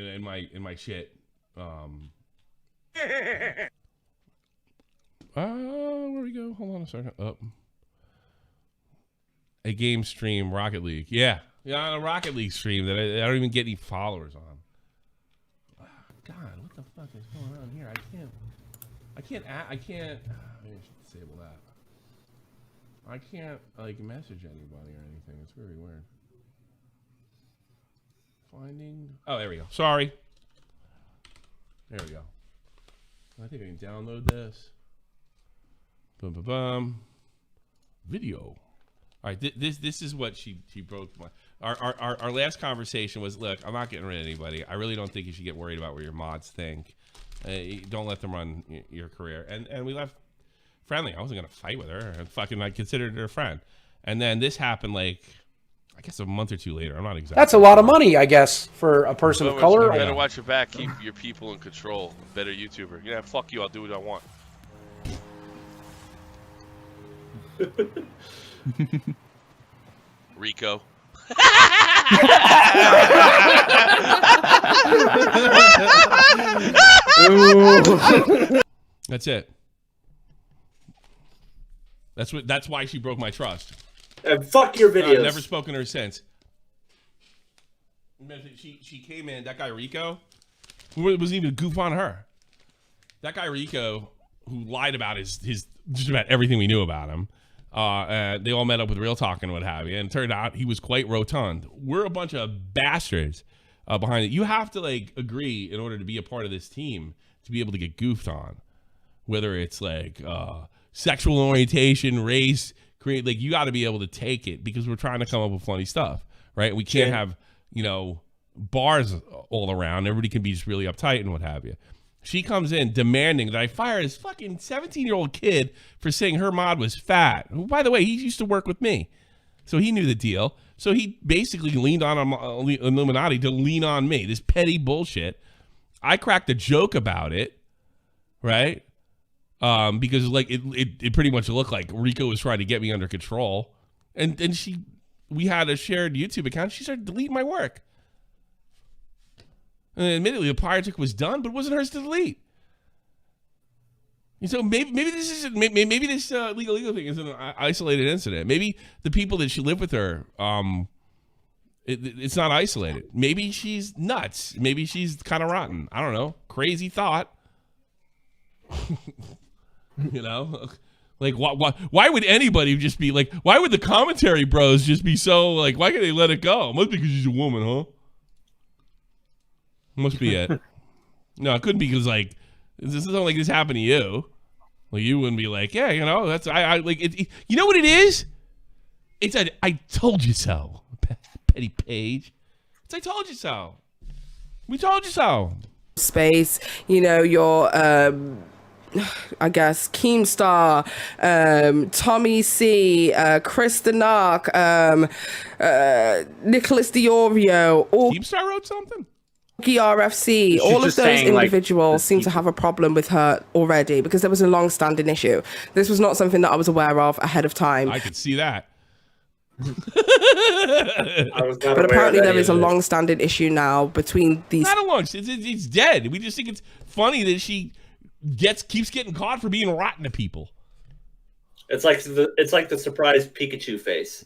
shit. Where we go? Hold on a second. Up. A game stream, Rocket League. Yeah, a Rocket League stream that I don't even get any followers on. God, what the fuck is going on here? I can't. Maybe I should disable that. I can't like message anybody or anything. It's very weird. Finding. Oh, there we go. Sorry. There we go. I think I can download this. Video. All right, this is what she broke my. Our last conversation was, look, I'm not getting rid of anybody. I really don't think you should get worried about what your mods think. Don't let them run your career. And we left friendly. I wasn't gonna fight with her. I considered her a friend. And then this happened like, I guess a month or two later. I'm not exactly. That's a lot of money, I guess, for a person of color. You better watch your back. Keep your people in control. Better YouTuber. Yeah, fuck you. I'll do what I want. Rico. That's it. That's why she broke my trust. And fuck your videos. I've never spoken to her since. She came in. That guy Rico, who wasn't even a goof on her. That guy Rico, who lied about his just about everything we knew about him. They all met up with Real Talk and what have you, and it turned out he was quite rotund. We're a bunch of bastards behind it. You have to like agree in order to be a part of this team to be able to get goofed on, whether it's like sexual orientation, race, create. Like you got to be able to take it because we're trying to come up with funny stuff, right? We can't have bars all around. Everybody can be just really uptight and what have you. She comes in demanding that I fire this fucking 17-year-old kid for saying her mod was fat. Who, by the way, he used to work with me, so he knew the deal. So he basically leaned on Illuminati to lean on me. This petty bullshit. I cracked a joke about it, right? Because like it pretty much looked like Rico was trying to get me under control, and we had a shared YouTube account. She started deleting my work. And admittedly, the project was done, but it wasn't hers to delete. And so maybe this isn't. Maybe this legal thing isn't an isolated incident. Maybe the people that she lived with her, it's not isolated. Maybe she's nuts. Maybe she's kind of rotten. I don't know. Crazy thought. Like why would anybody just be like? Why would the commentary bros just be so like? Why can't they let it go? Must be because she's a woman, huh? Must be it. No, it couldn't be because like this isn't like this happened to you. Like you wouldn't be like, yeah, that's I like it. You know what it is? It's a I told you so, petty Paige. It's I told you so. We told you so. Space, your I guess Keemstar, Tommy C, Chris the Narc, Nicholas Diorio, all Keemstar wrote something. RFC, all of those individuals seem to have a problem with her already because there was a long-standing issue. This was not something that I was aware of ahead of time. I could see that. But apparently there is a long-standing issue now between these. Not a long. It's dead. We just think it's funny that she keeps getting caught for being rotten to people. It's like the surprise Pikachu face.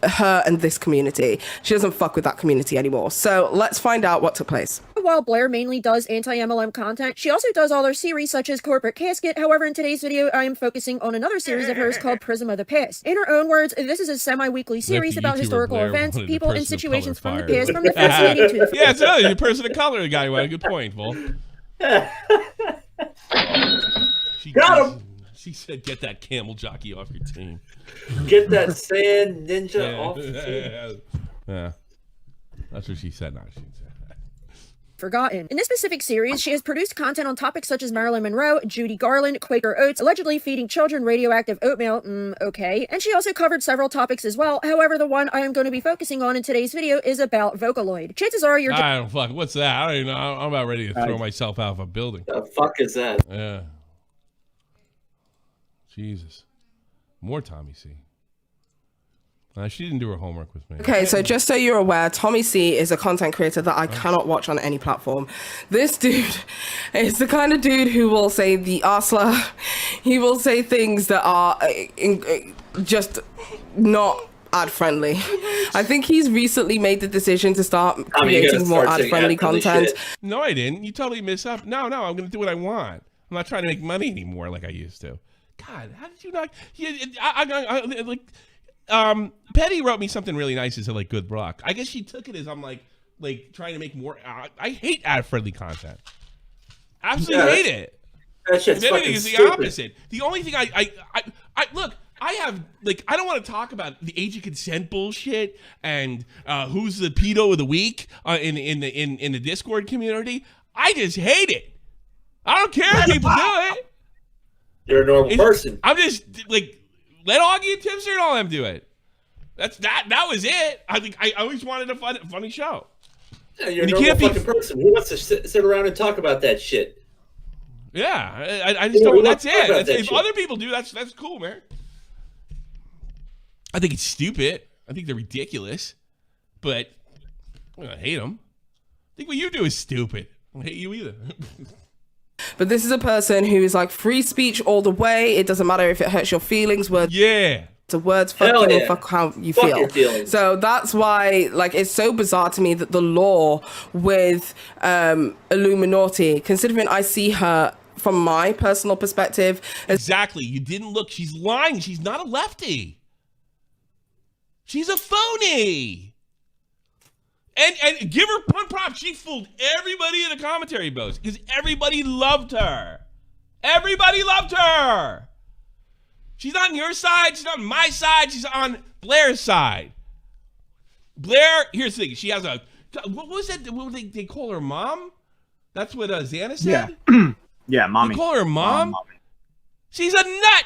Her and this community. She doesn't fuck with that community anymore. So let's find out what took place. While Blair mainly does anti-MLM content, she also does other series such as Corporate Casket. However, in today's video, I am focusing on another series of hers called Prism of the Past. In her own words, this is a semi-weekly series about historical events, people, and situations from the past, from the fascinating to the yeah, it's a person of color guy. Well, good point, Bull. Got him. She said, "Get that camel jockey off your team. Get that sand ninja off your team." Yeah, that's what she said. Not she said. Forgotten. In this specific series, she has produced content on topics such as Marilyn Monroe, Judy Garland, Quaker Oats, allegedly feeding children radioactive oatmeal, okay. And she also covered several topics as well. However, the one I am going to be focusing on in today's video is about Vocaloid. Chances are you're— I don't fuck. What's that? I don't even know. I'm about ready to throw myself out of a building. The fuck is that? Yeah. Jesus. More Tommy C. She didn't do her homework with me. Okay, so just so you're aware, Tommy C is a content creator that I cannot watch on any platform. This dude is the kind of dude who will say the arsler. He will say things that are just not ad-friendly. I think he's recently made the decision to start creating more ad-friendly content. No, I didn't. You totally miss up. No, I'm going to do what I want. I'm not trying to make money anymore like I used to. God, how did you not? Petty wrote me something really nice and said like good luck. I guess she took it as I'm like trying to make more. I hate ad-friendly content. Absolutely hate it. That shit's fucking is the stupid. opposite. The only thing I look. I have I don't want to talk about the age of consent bullshit and who's the pedo of the week in the Discord community. I just hate it. I don't care if people do it. You're a normal person. I'm just like, let Augie and Tipster and all them do it. That was it. I think I always wanted a funny show. Yeah, you're a normal fucking person. Who wants to sit around and talk about that shit? Yeah, I just don't. That's it. If other people do, that's cool, man. I think it's stupid. I think they're ridiculous, but I hate them. I think what you do is stupid. I don't hate you either. But this is a person who is like free speech all the way. It doesn't matter if it hurts your feelings. Words, to words, fuck you, or fuck how you feel. So that's why, like, it's so bizarre to me that the law with Illuminati, considering I see her from my personal perspective. Exactly. You didn't look. She's lying. She's not a lefty. She's a phony. And give her one prop. She fooled everybody in the commentary boats because everybody loved her. Everybody loved her. She's not on your side. She's not on my side. She's on Blair's side. Blair, here's the thing. She has a, what was that? What they call her mom? That's what Xana said? Yeah. Yeah, mommy. They call her mom? She's a nut.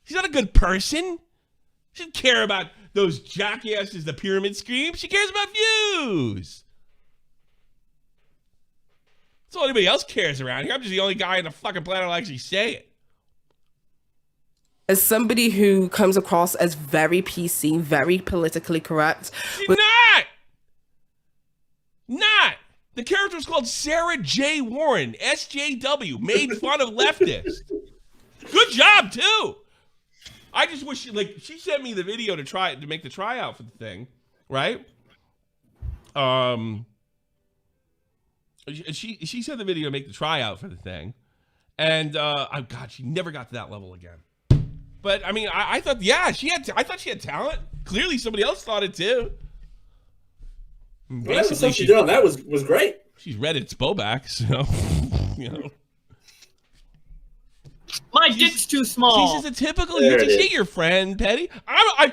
She's not a good person. She doesn't care about those jackasses, the pyramid scheme. She cares about views. That's all anybody else cares around here. I'm just the only guy on the fucking planet who'll actually say it. As somebody who comes across as very PC, very politically correct. She's not. The character is called Sarah J. Warren, SJW, made fun of leftists. Good job, too. I just wish, she sent me the video to make the tryout for the thing, right? She sent the video to make the tryout for the thing, and oh god, she never got to that level again. But I mean, I thought, yeah, I thought she had talent. Clearly, somebody else thought it too. Whatever stuff she did on that was great. She's Reddit's Boback, so you know. My dick's too small. She's just a typical. You can see your friend, Petty. I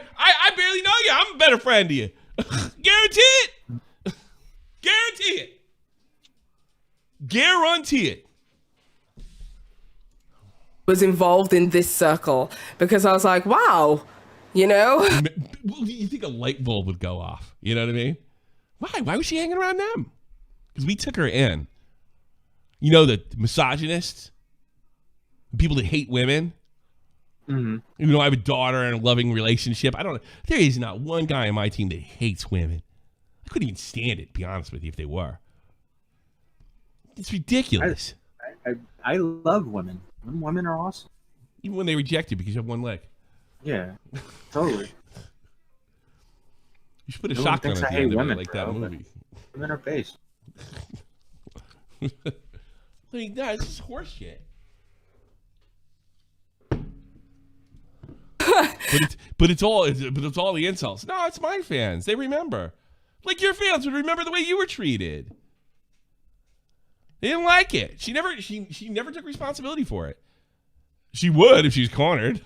barely know you. I'm a better friend to you. Guarantee it. Guarantee it. Guarantee it. Was involved in this circle because I was like, wow, you know. You think a light bulb would go off? You know what I mean? Why was she hanging around them? Because we took her in. You know, the misogynists, people that hate women. Mm-hmm. Even though I have a daughter and a loving relationship, I don't know. There is not one guy on my team that hates women. I couldn't even stand it, to be honest with you, if they were. It's ridiculous. I love women. Women are awesome. Even when they reject you because you have one leg. Yeah, totally. You should put a shotgun at the end of it, like that movie. Women are base. Like, no, this is horse shit. but it's all the insults. No, it's my fans. They remember. Like your fans would remember the way you were treated. They didn't like it. She never took responsibility for it. She would if she was cornered.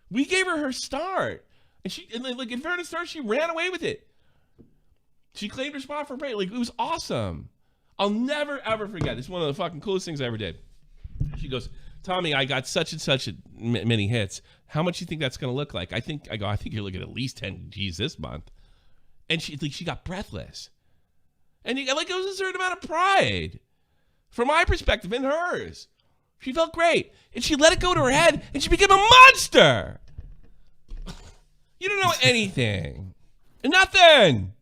We gave her start. And like in fairness to her, she ran away with it. She claimed her spot for Bray. Like, it was awesome. I'll never ever forget. It's one of the fucking coolest things I ever did. She goes, Tommy, I got such and such many hits. How much do you think that's gonna look like? I think you're looking at least 10 G's this month. And she got breathless. And it was a certain amount of pride. From my perspective and hers. She felt great. And she let it go to her head and she became a monster. You don't know anything. Nothing.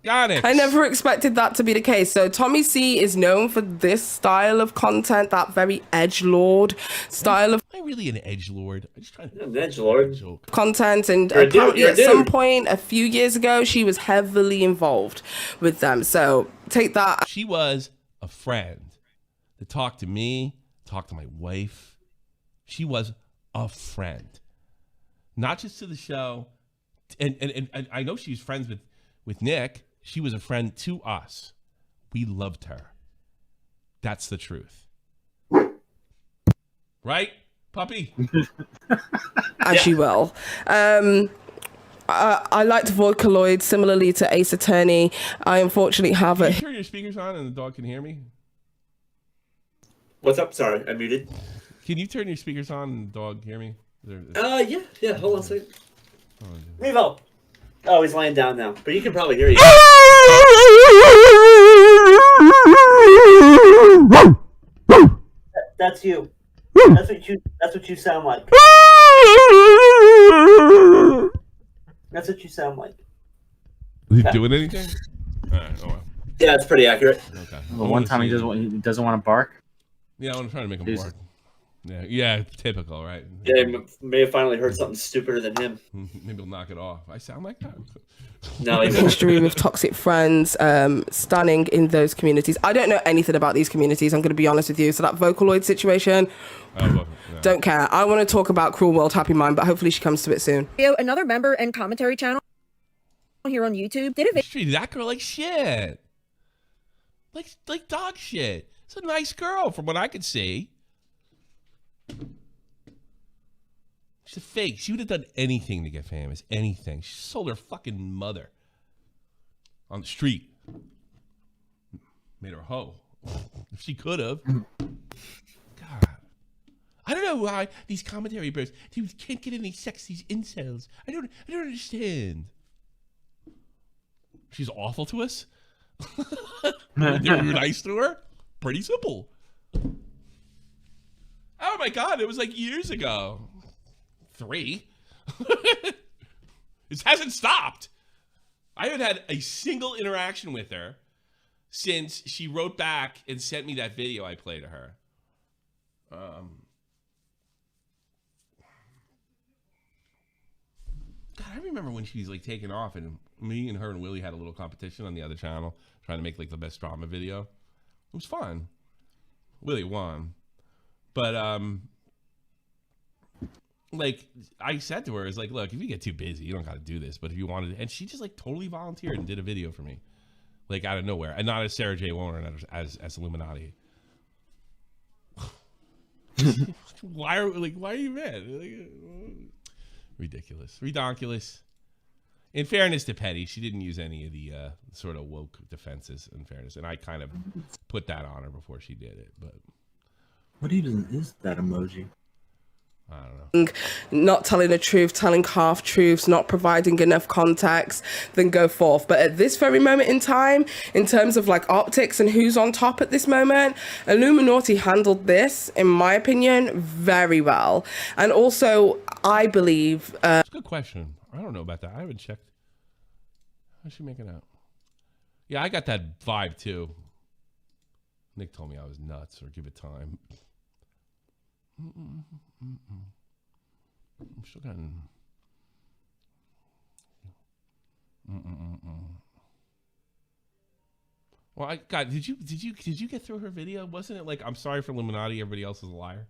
Got it. I never expected that to be the case. So Tommy C is known for this style of content, that very edgelord style of. Am I really an edgelord? I'm just trying to. An edgelord. Content, and apparently at some point a few years ago, she was heavily involved with them. So take that. She was a friend that talked to me, talked to my wife. She was a friend. Not just to the show, and I know she was friends with Nick. She was a friend to us. We loved her. That's the truth. Right, puppy? As she will. I like to avoid colloids, similarly to Ace Attorney. I unfortunately have Can you turn your speakers on and the dog can hear me? What's up? Sorry, I muted. Can you turn your speakers on and the dog hear me? Yeah. Hold on a second. Revo. Oh, he's laying down now, but you can probably hear you. That's you. That's what you sound like. That's what you sound like. Is he doing anything? All right. Oh well. Yeah, it's pretty accurate. Okay. Well, one time he doesn't want to bark. Yeah, I'm trying to make him bark. Yeah, typical, right? Yeah, he may have finally heard something stupider than him. Maybe he'll knock it off. I sound like that. No, history with toxic friends, standing in those communities. I don't know anything about these communities. I'm going to be honest with you. So that Vocaloid situation, don't care. I want to talk about Cruel World, Happy Mind, but hopefully she comes to it soon. Another member and commentary channel here on YouTube did a treated that girl like shit, like dog shit. It's a nice girl from what I could see. She's a fake. She would have done anything to get famous. Anything. She sold her fucking mother on the street. Made her a hoe. If she could have. God. I don't know why these commentary bros can't get any sex, these incels. I don't understand. She's awful to us. They were nice to her. Pretty simple. Oh my God, it was like years ago. 3. This hasn't stopped. I haven't had a single interaction with her since she wrote back and sent me that video I played to her. God, I remember when she was like taking off, and me and her and Willie had a little competition on the other channel trying to make like the best drama video. It was fun. Willie won. But like I said to her, is like, look, if you get too busy, you don't got to do this. But if you wanted, and she just like totally volunteered and did a video for me, like out of nowhere, and not as Sarah J. Warner, and as Illuminati. why are you mad? Like, ridiculous, redonkulous. In fairness to Petty, she didn't use any of the sort of woke defenses. In fairness, and I kind of put that on her before she did it, but. What even is that emoji? I don't know. Not telling the truth, telling half truths, not providing enough context, then go forth. But at this very moment in time, in terms of like optics and who's on top at this moment, Illuminati handled this, in my opinion, very well. And also, I believe... That's a good question. I don't know about that. I haven't checked. How's she making out? Yeah, I got that vibe too. Nick told me I was nuts, or give it time. I'm still getting. Well, did you get through her video? Wasn't it like, I'm sorry for Illuminati, everybody else is a liar?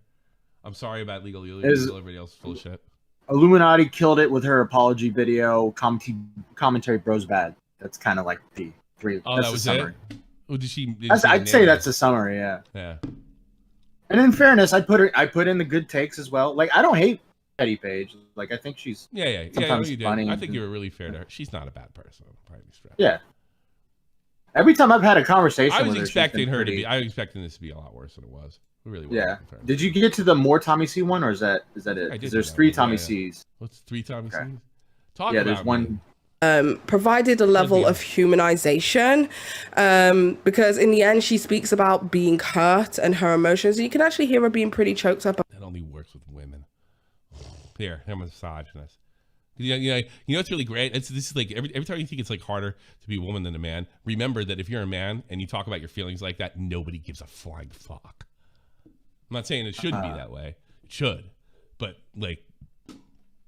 I'm sorry about legal illegal, everybody else is full of shit. Illuminati killed it with her apology video. Commentary bros bad. That's kind of like the three. Oh, that's that was the summary. it. Oh, I'd say that's a summary, yeah. Yeah. And in fairness, I put in the good takes as well. Like, I don't hate Petty Paige. Like, I think she's sometimes funny. I think you were really fair to her. She's not a bad person. Yeah. Every time I've had a conversation with her, I was expecting this to be a lot worse than it was. It really was. Yeah. Did you get to the more Tommy C one, or is that it? Because there's 3 Tommy C's. What's 3 Tommy C's? Talk about there's one. Provided a level of humanization, because in the end she speaks about being hurt and her emotions. You can actually hear her being pretty choked up. That only works with women. Here, I'm a misogynist. You know what's really great? This is like every time you think it's like harder to be a woman than a man, remember that if you're a man and you talk about your feelings like that, nobody gives a flying fuck. I'm not saying it shouldn't be that way. It should, but like,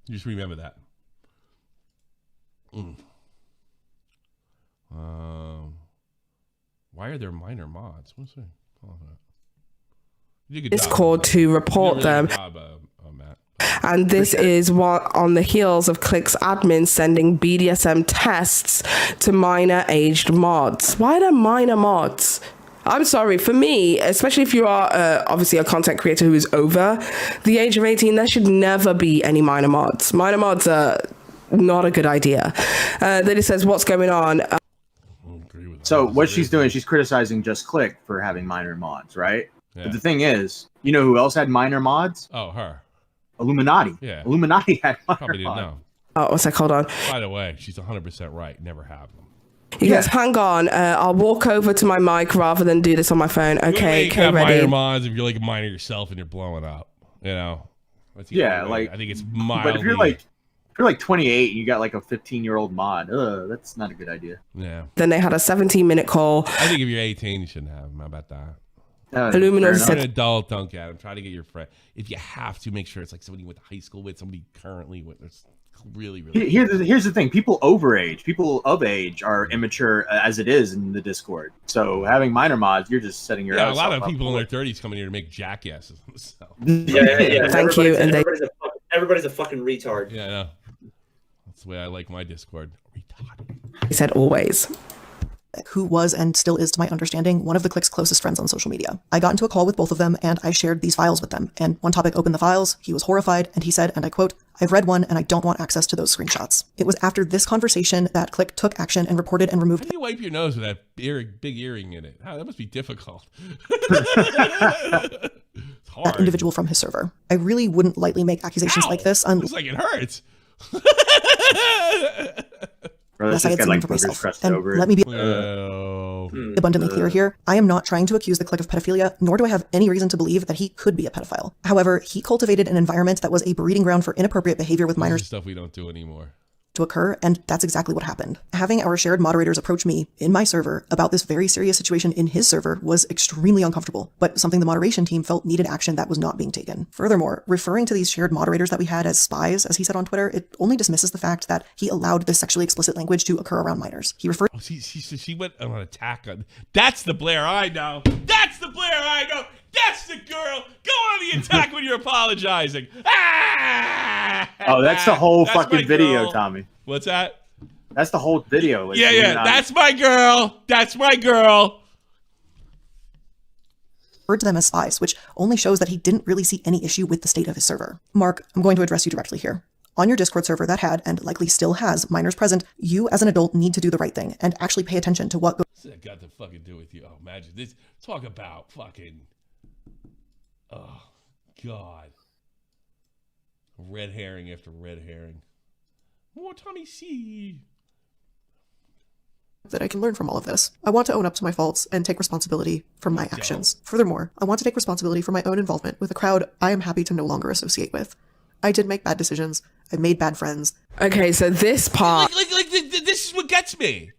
just remember that. Why are there minor mods? What's that? It's called to report them. Matt. And this is what on the heels of Click's admin sending BDSM tests to minor aged mods. Why are there minor mods? I'm sorry, for me, especially if you are obviously a content creator who is over the age of 18, there should never be any minor mods. Minor mods are not a good idea. Then it says, what's going on? So what she's doing, she's criticizing Just Click for having minor mods, right? Yeah. But the thing is, you know who else had minor mods? Oh, her. Illuminati. Yeah. Illuminati had minor Probably didn't mods. know. Oh, what's that? Hold on. By the way, she's 100% right. Never have them. You guys, hang on. I'll walk over to my mic rather than do this on my phone. Okay, you can have ready. minor mods if you're like a minor yourself and you're blowing up. You know. Yeah, like I think it's mildly. But if you're like You're like 28 and you got like a 15-year-old mod. That's not a good idea. Yeah. Then they had a 17-minute call. I think if you're 18, you shouldn't have them. How about that? Illumina If said, you're an adult, don't get them. Try to get your friend. If you have to, make sure it's like somebody you went to high school with, somebody currently with. It's really. Here's the thing. People of age are immature as it is in the Discord. So having minor mods, you're just setting your a lot of people in their 30s coming here to make jackasses. So. Yeah. Thank you. And everybody's a fucking retard. Yeah, I know. That's the way I like my Discord. Retard. He said always. Who was and still is, to my understanding, one of the clique's closest friends on social media. I got into a call with both of them and I shared these files with them. And one topic opened the files, he was horrified, and he said, and I quote, "I've read one and I don't want access to those screenshots." It was after this conversation that Clique took action and reported and removed. How do you wipe your nose with that big earring in it? That must be difficult. That individual from his server. I really wouldn't lightly make accusations like this. Looks like it hurts. Unless I had seen for myself. And let me be abundantly clear here. I am not trying to accuse the clique of pedophilia, nor do I have any reason to believe that he could be a pedophile. However, he cultivated an environment that was a breeding ground for inappropriate behavior with minors. Stuff we don't do anymore. To occur, and that's exactly what happened. Having our shared moderators approach me in my server about this very serious situation in his server was extremely uncomfortable, but something the moderation team felt needed action that was not being taken. Furthermore, referring to these shared moderators that we had as spies, as he said on Twitter, it only dismisses the fact that he allowed this sexually explicit language to occur around minors. He referred. Oh, she went on an attack on. That's the Blair I know. That's the Blair I know. That's the girl. Go on the attack when you're apologizing. Ah! Oh, that's the whole fucking video, girl. Tommy. What's that? That's the whole video. Yeah. That's my girl. That's my girl. Referred to them as spies, which only shows that he didn't really see any issue with the state of his server. Mark, I'm going to address you directly here. On your Discord server that had, and likely still has, minors present, you as an adult need to do the right thing and actually pay attention to what goes. What's that got to fucking do with you? Oh, imagine this. Talk about fucking. Oh, God. Red herring after red herring. More Tommy C. That I can learn from all of this. I want to own up to my faults and take responsibility for my actions. Furthermore, I want to take responsibility for my own involvement with a crowd I am happy to no longer associate with. I did make bad decisions. I made bad friends. Okay, so this part. This is what gets me.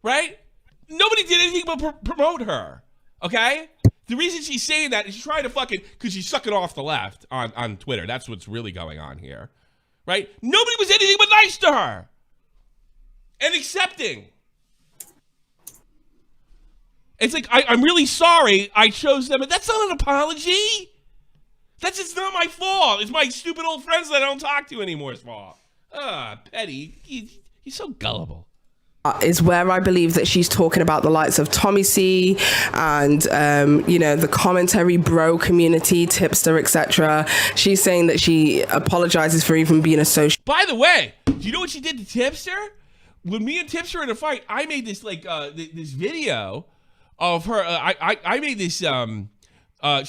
Right? Nobody did anything but promote her. Okay? The reason she's saying that is she's trying to fucking, because she's sucking off the left on Twitter. That's what's really going on here. Right? Nobody was anything but nice to her. And accepting. It's like, I'm really sorry I chose them. That's not an apology. That's just not my fault. It's my stupid old friends that I don't talk to animore's fault. Petty. He's so gullible. Is where I believe that she's talking about the likes of Tommy C and the commentary bro community, tipster, etc. She's saying that she apologizes for even being associated. By the way, do you know what she did to Tipster? When me and Tipster were in a fight, I made this this video of her. I made this.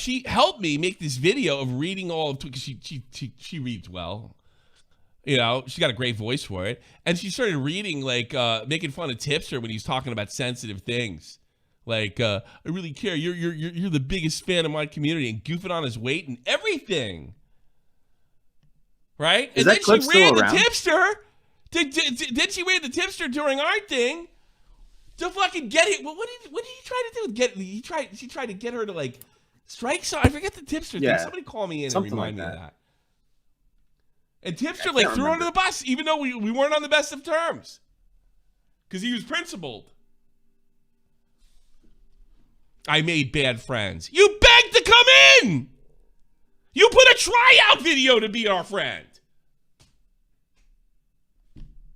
She helped me make this video of reading all of, because she reads well. You know, she's got a great voice for it. And she started reading, making fun of Tipster when he's talking about sensitive things. Like, I really care. You're the biggest fan of my community, and goofing on his weight and everything. Right? Is and that then clip she ran still the around? Tipster. Then she ran the Tipster during our thing to fucking get it. Well, what did he try to do? She tried to get her to, strike some. I forget the Tipster thing. Somebody call me in and remind me of that. And Tipster threw her under the bus, even though we weren't on the best of terms. Because he was principled. I made bad friends. You begged to come in! You put a tryout video to be our friend.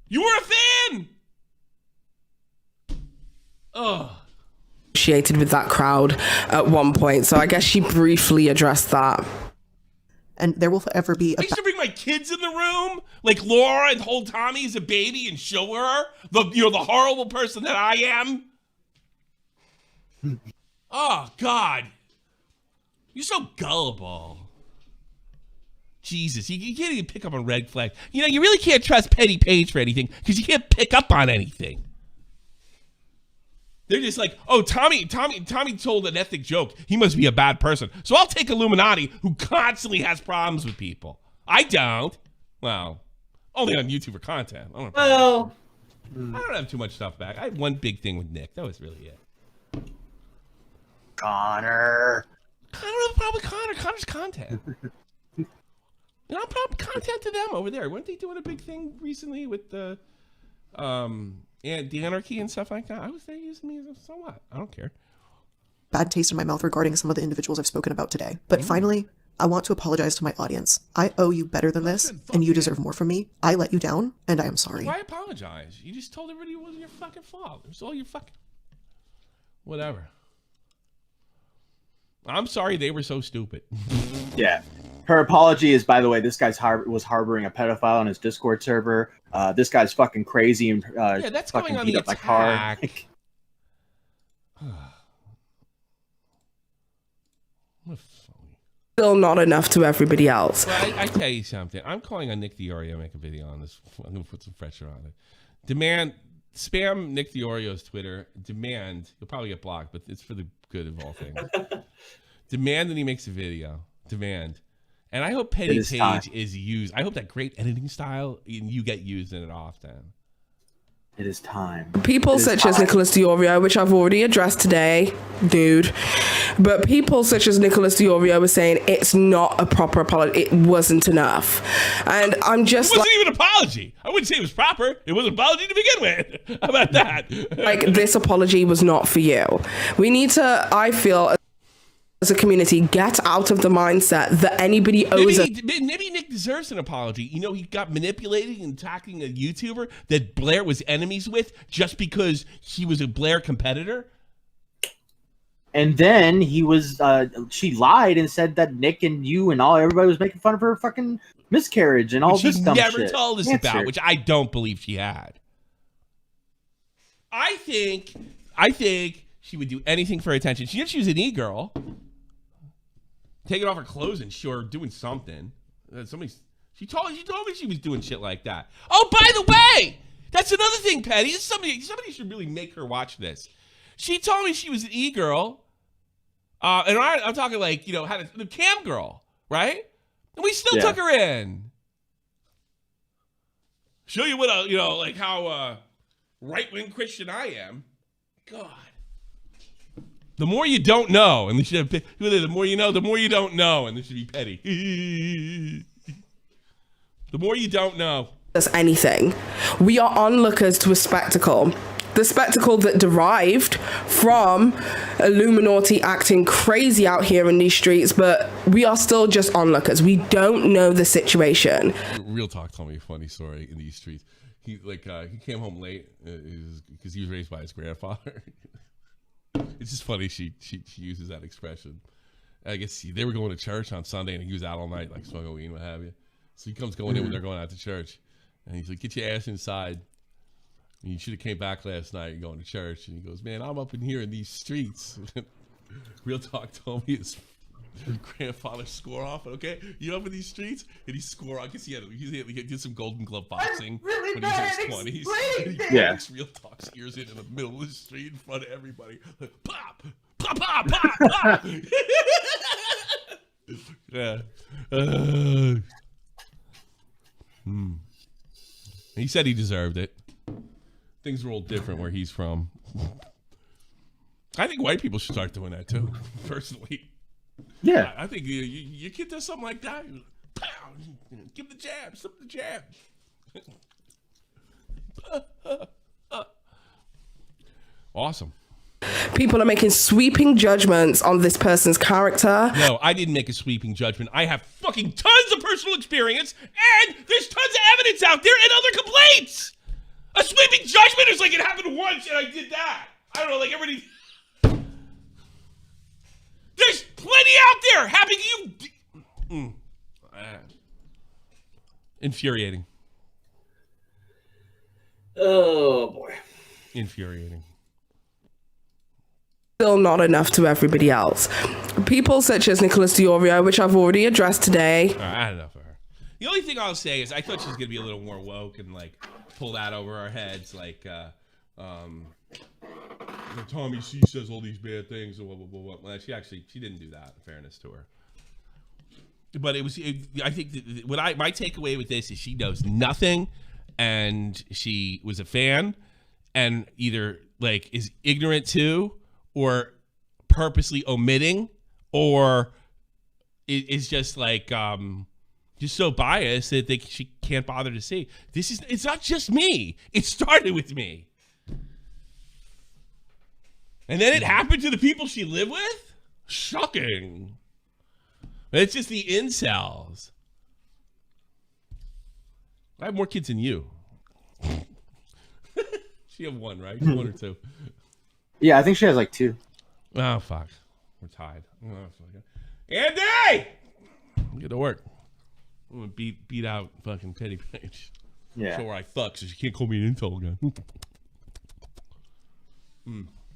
You were a fan! Ugh. Associated with that crowd at one point. So I guess she briefly addressed that. And there will forever be I used to bring my kids in the room, like Laura, and hold Tommy as a baby and show her the horrible person that I am. Oh, God. You're so gullible. Jesus, you can't even pick up on red flags. You know, you really can't trust Petty Paige for anything because you can't pick up on anything. They're just like, oh, Tommy told an ethnic joke. He must be a bad person. So I'll take Illuminati, who constantly has problems with people. I don't. Well, Only on YouTube for content. I don't have too much stuff back. I had one big thing with Nick. That was really it. Connor. I don't have a problem with Connor. Connor's content. I'm probably content to them over there. Weren't they doing a big thing recently with the anarchy and stuff like that? I was there using me as so what? I don't care. Bad taste in my mouth regarding some of the individuals I've spoken about today. But finally, I want to apologize to my audience. I owe you better than this, and you deserve more from me. I let you down, and I am sorry. Why apologize? You just told everybody it wasn't your fucking fault. It was all your fucking... Whatever. I'm sorry they were so stupid. Yeah. Her apology is, by the way, this guy's was harboring a pedophile on his Discord server. This guy's fucking crazy and that's fucking going on beat the up my car. Still not enough to everybody else. Well, I tell you something. I'm calling on Nick DeOrio to make a video on this. I'm going to put some pressure on it. Spam Nick DeOrio's Twitter. Demand, he'll probably get blocked, but it's for the good of all things. Demand that he makes a video. Demand. And I hope Petty Paige is used. I hope that great editing style, you get used in it often. It is time. People such as Nicholas DeOrio, which I've already addressed today, dude. But people such as Nicholas DeOrio were saying it's not a proper apology. It wasn't enough. And I'm just It wasn't even an apology. I wouldn't say it was proper. It was an apology to begin with. How about that? Like, this apology was not for you. We need to, I feel, as a community, get out of the mindset that anybody owes maybe Nick deserves an apology. You know, he got manipulated and attacking a YouTuber that Blair was enemies with just because he was a Blair competitor. And then he was, she lied and said that Nick and you and everybody was making fun of her fucking miscarriage and all this dumb shit. She never told us about, which I don't believe she had. I think she would do anything for attention. She was an e-girl. Taking off her clothes and sure doing something. She told me she was doing shit like that. Oh, by the way, that's another thing, Petty. Somebody should really make her watch this. She told me she was an e-girl, and I'm talking like, you know, had the cam girl, right? And we still took her in. Show you what like how right-wing Christian I am. God. The more you don't know, and they should have the more you know, the more you don't know, and this should be Petty. The more you don't know. Does anything. We are onlookers to a spectacle. The spectacle that derived from Illuminati acting crazy out here in these streets, but we are still just onlookers. We don't know the situation. Real Talk told me a funny story in these streets. He came home late because he was raised by his grandfather. It's just funny she uses that expression. I guess they were going to church on Sunday and he was out all night, like smoking weed and what have you. So he comes going in when they're going out to church. And he's like, get your ass inside. And you should have came back last night going to church. And he goes, man, I'm up in here in these streets. Real Talk told me his grandfather score off. Okay, you up in these streets? And he score off. I guess he did some Golden Glove boxing when he was in his 20s. Yeah. Real Talk's ears in the middle of the street in front of everybody. Like, pop, pop, pop, pop, pop. Yeah. He said he deserved it. Things are all different where he's from. I think white people should start doing that too, personally. Yeah. I think your kid does something like that, pow, give the jab, slip the jab. Awesome. People are making sweeping judgments on this person's character. No, I didn't make a sweeping judgment. I have fucking tons of personal experience, and there's tons of evidence out there and other complaints. A sweeping judgment is like it happened once and I did that. I don't know, like everybody... There's plenty out there happening to you. Infuriating. Oh, boy. Infuriating. Still not enough to everybody else. People such as Nicholas DeOrio, which I've already addressed today. I had enough of her. The only thing I'll say is I thought she was going to be a little more woke and like pull that over our heads. Like, Tommy C says all these bad things and blah, blah, blah, blah. Well, she didn't do that, in fairness to her. But I think my takeaway with this is she knows nothing, and she was a fan, and either like is ignorant to, or purposely omitting, or is just like just so biased that she can't bother to see. It's not just me. It started with me. And then it happened to the people she lived with? Shocking. It's just the incels. I have more kids than you. She have one, right? One or two. Yeah, I think she has like 2. Oh, fuck. We're tied. Andy! Get to work. I'm going to beat out fucking Petty Paige. Yeah. Show her I fuck, so she can't call me an intel again.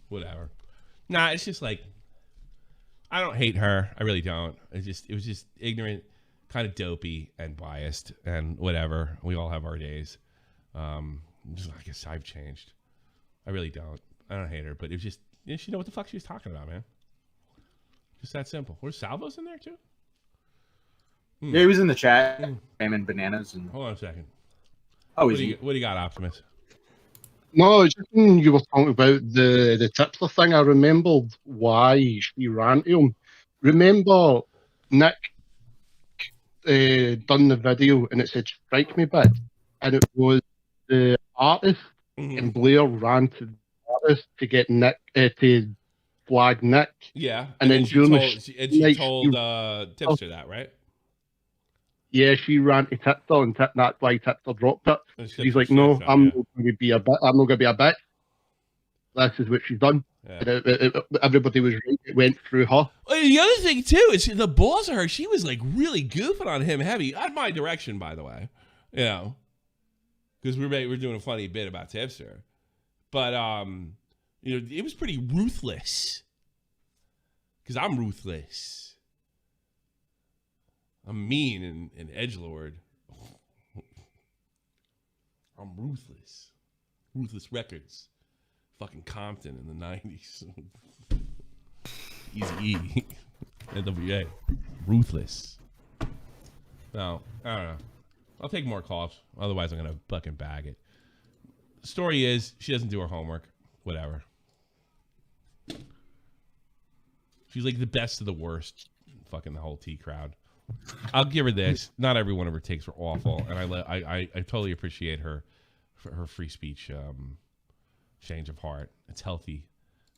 Whatever. Nah, it's just like, I don't hate her. I really don't. It was just ignorant, kind of dopey and biased and whatever. We all have our days. I guess I've changed. I really don't. I don't hate her, but it was just, she know what the fuck she was talking about, man. Just that simple. Where's Salvo's in there too? Yeah, he was in the chat. And bananas. And hold on a second. Oh, what do you got, Optimus? No, just when you were talking about the Tipler thing, I remembered why she ran to him. Remember Nick done the video and it said "strike me, bid," and it was the artist, and Blair ran to the artist to get Nick to flag Nick. Yeah, and then she told Tipster that, right? Yeah, she ran to Tipster, and that's why Tipster dropped it. He's like, "No, I'm not going to be a bit. I'm not going to be a bit." This is what she's done. Yeah. Everybody was right. It went through her. Well, the other thing too is the balls of her. She was like really goofing on him heavy. On my direction, by the way, you know, because we're doing a funny bit about Tipster, but you know, it was pretty ruthless. Because I'm ruthless. I'm mean and edgelord. I'm ruthless. Ruthless Records. Fucking Compton in the 90s. Easy E. NWA. Ruthless. No, I don't know. I'll take more calls. Otherwise, I'm going to fucking bag it. The story is, she doesn't do her homework. Whatever. She's like the best of the worst. Fucking the whole T crowd. I'll give her this. Not every one of her takes were awful, and I totally appreciate her for her free speech change of heart. It's healthy.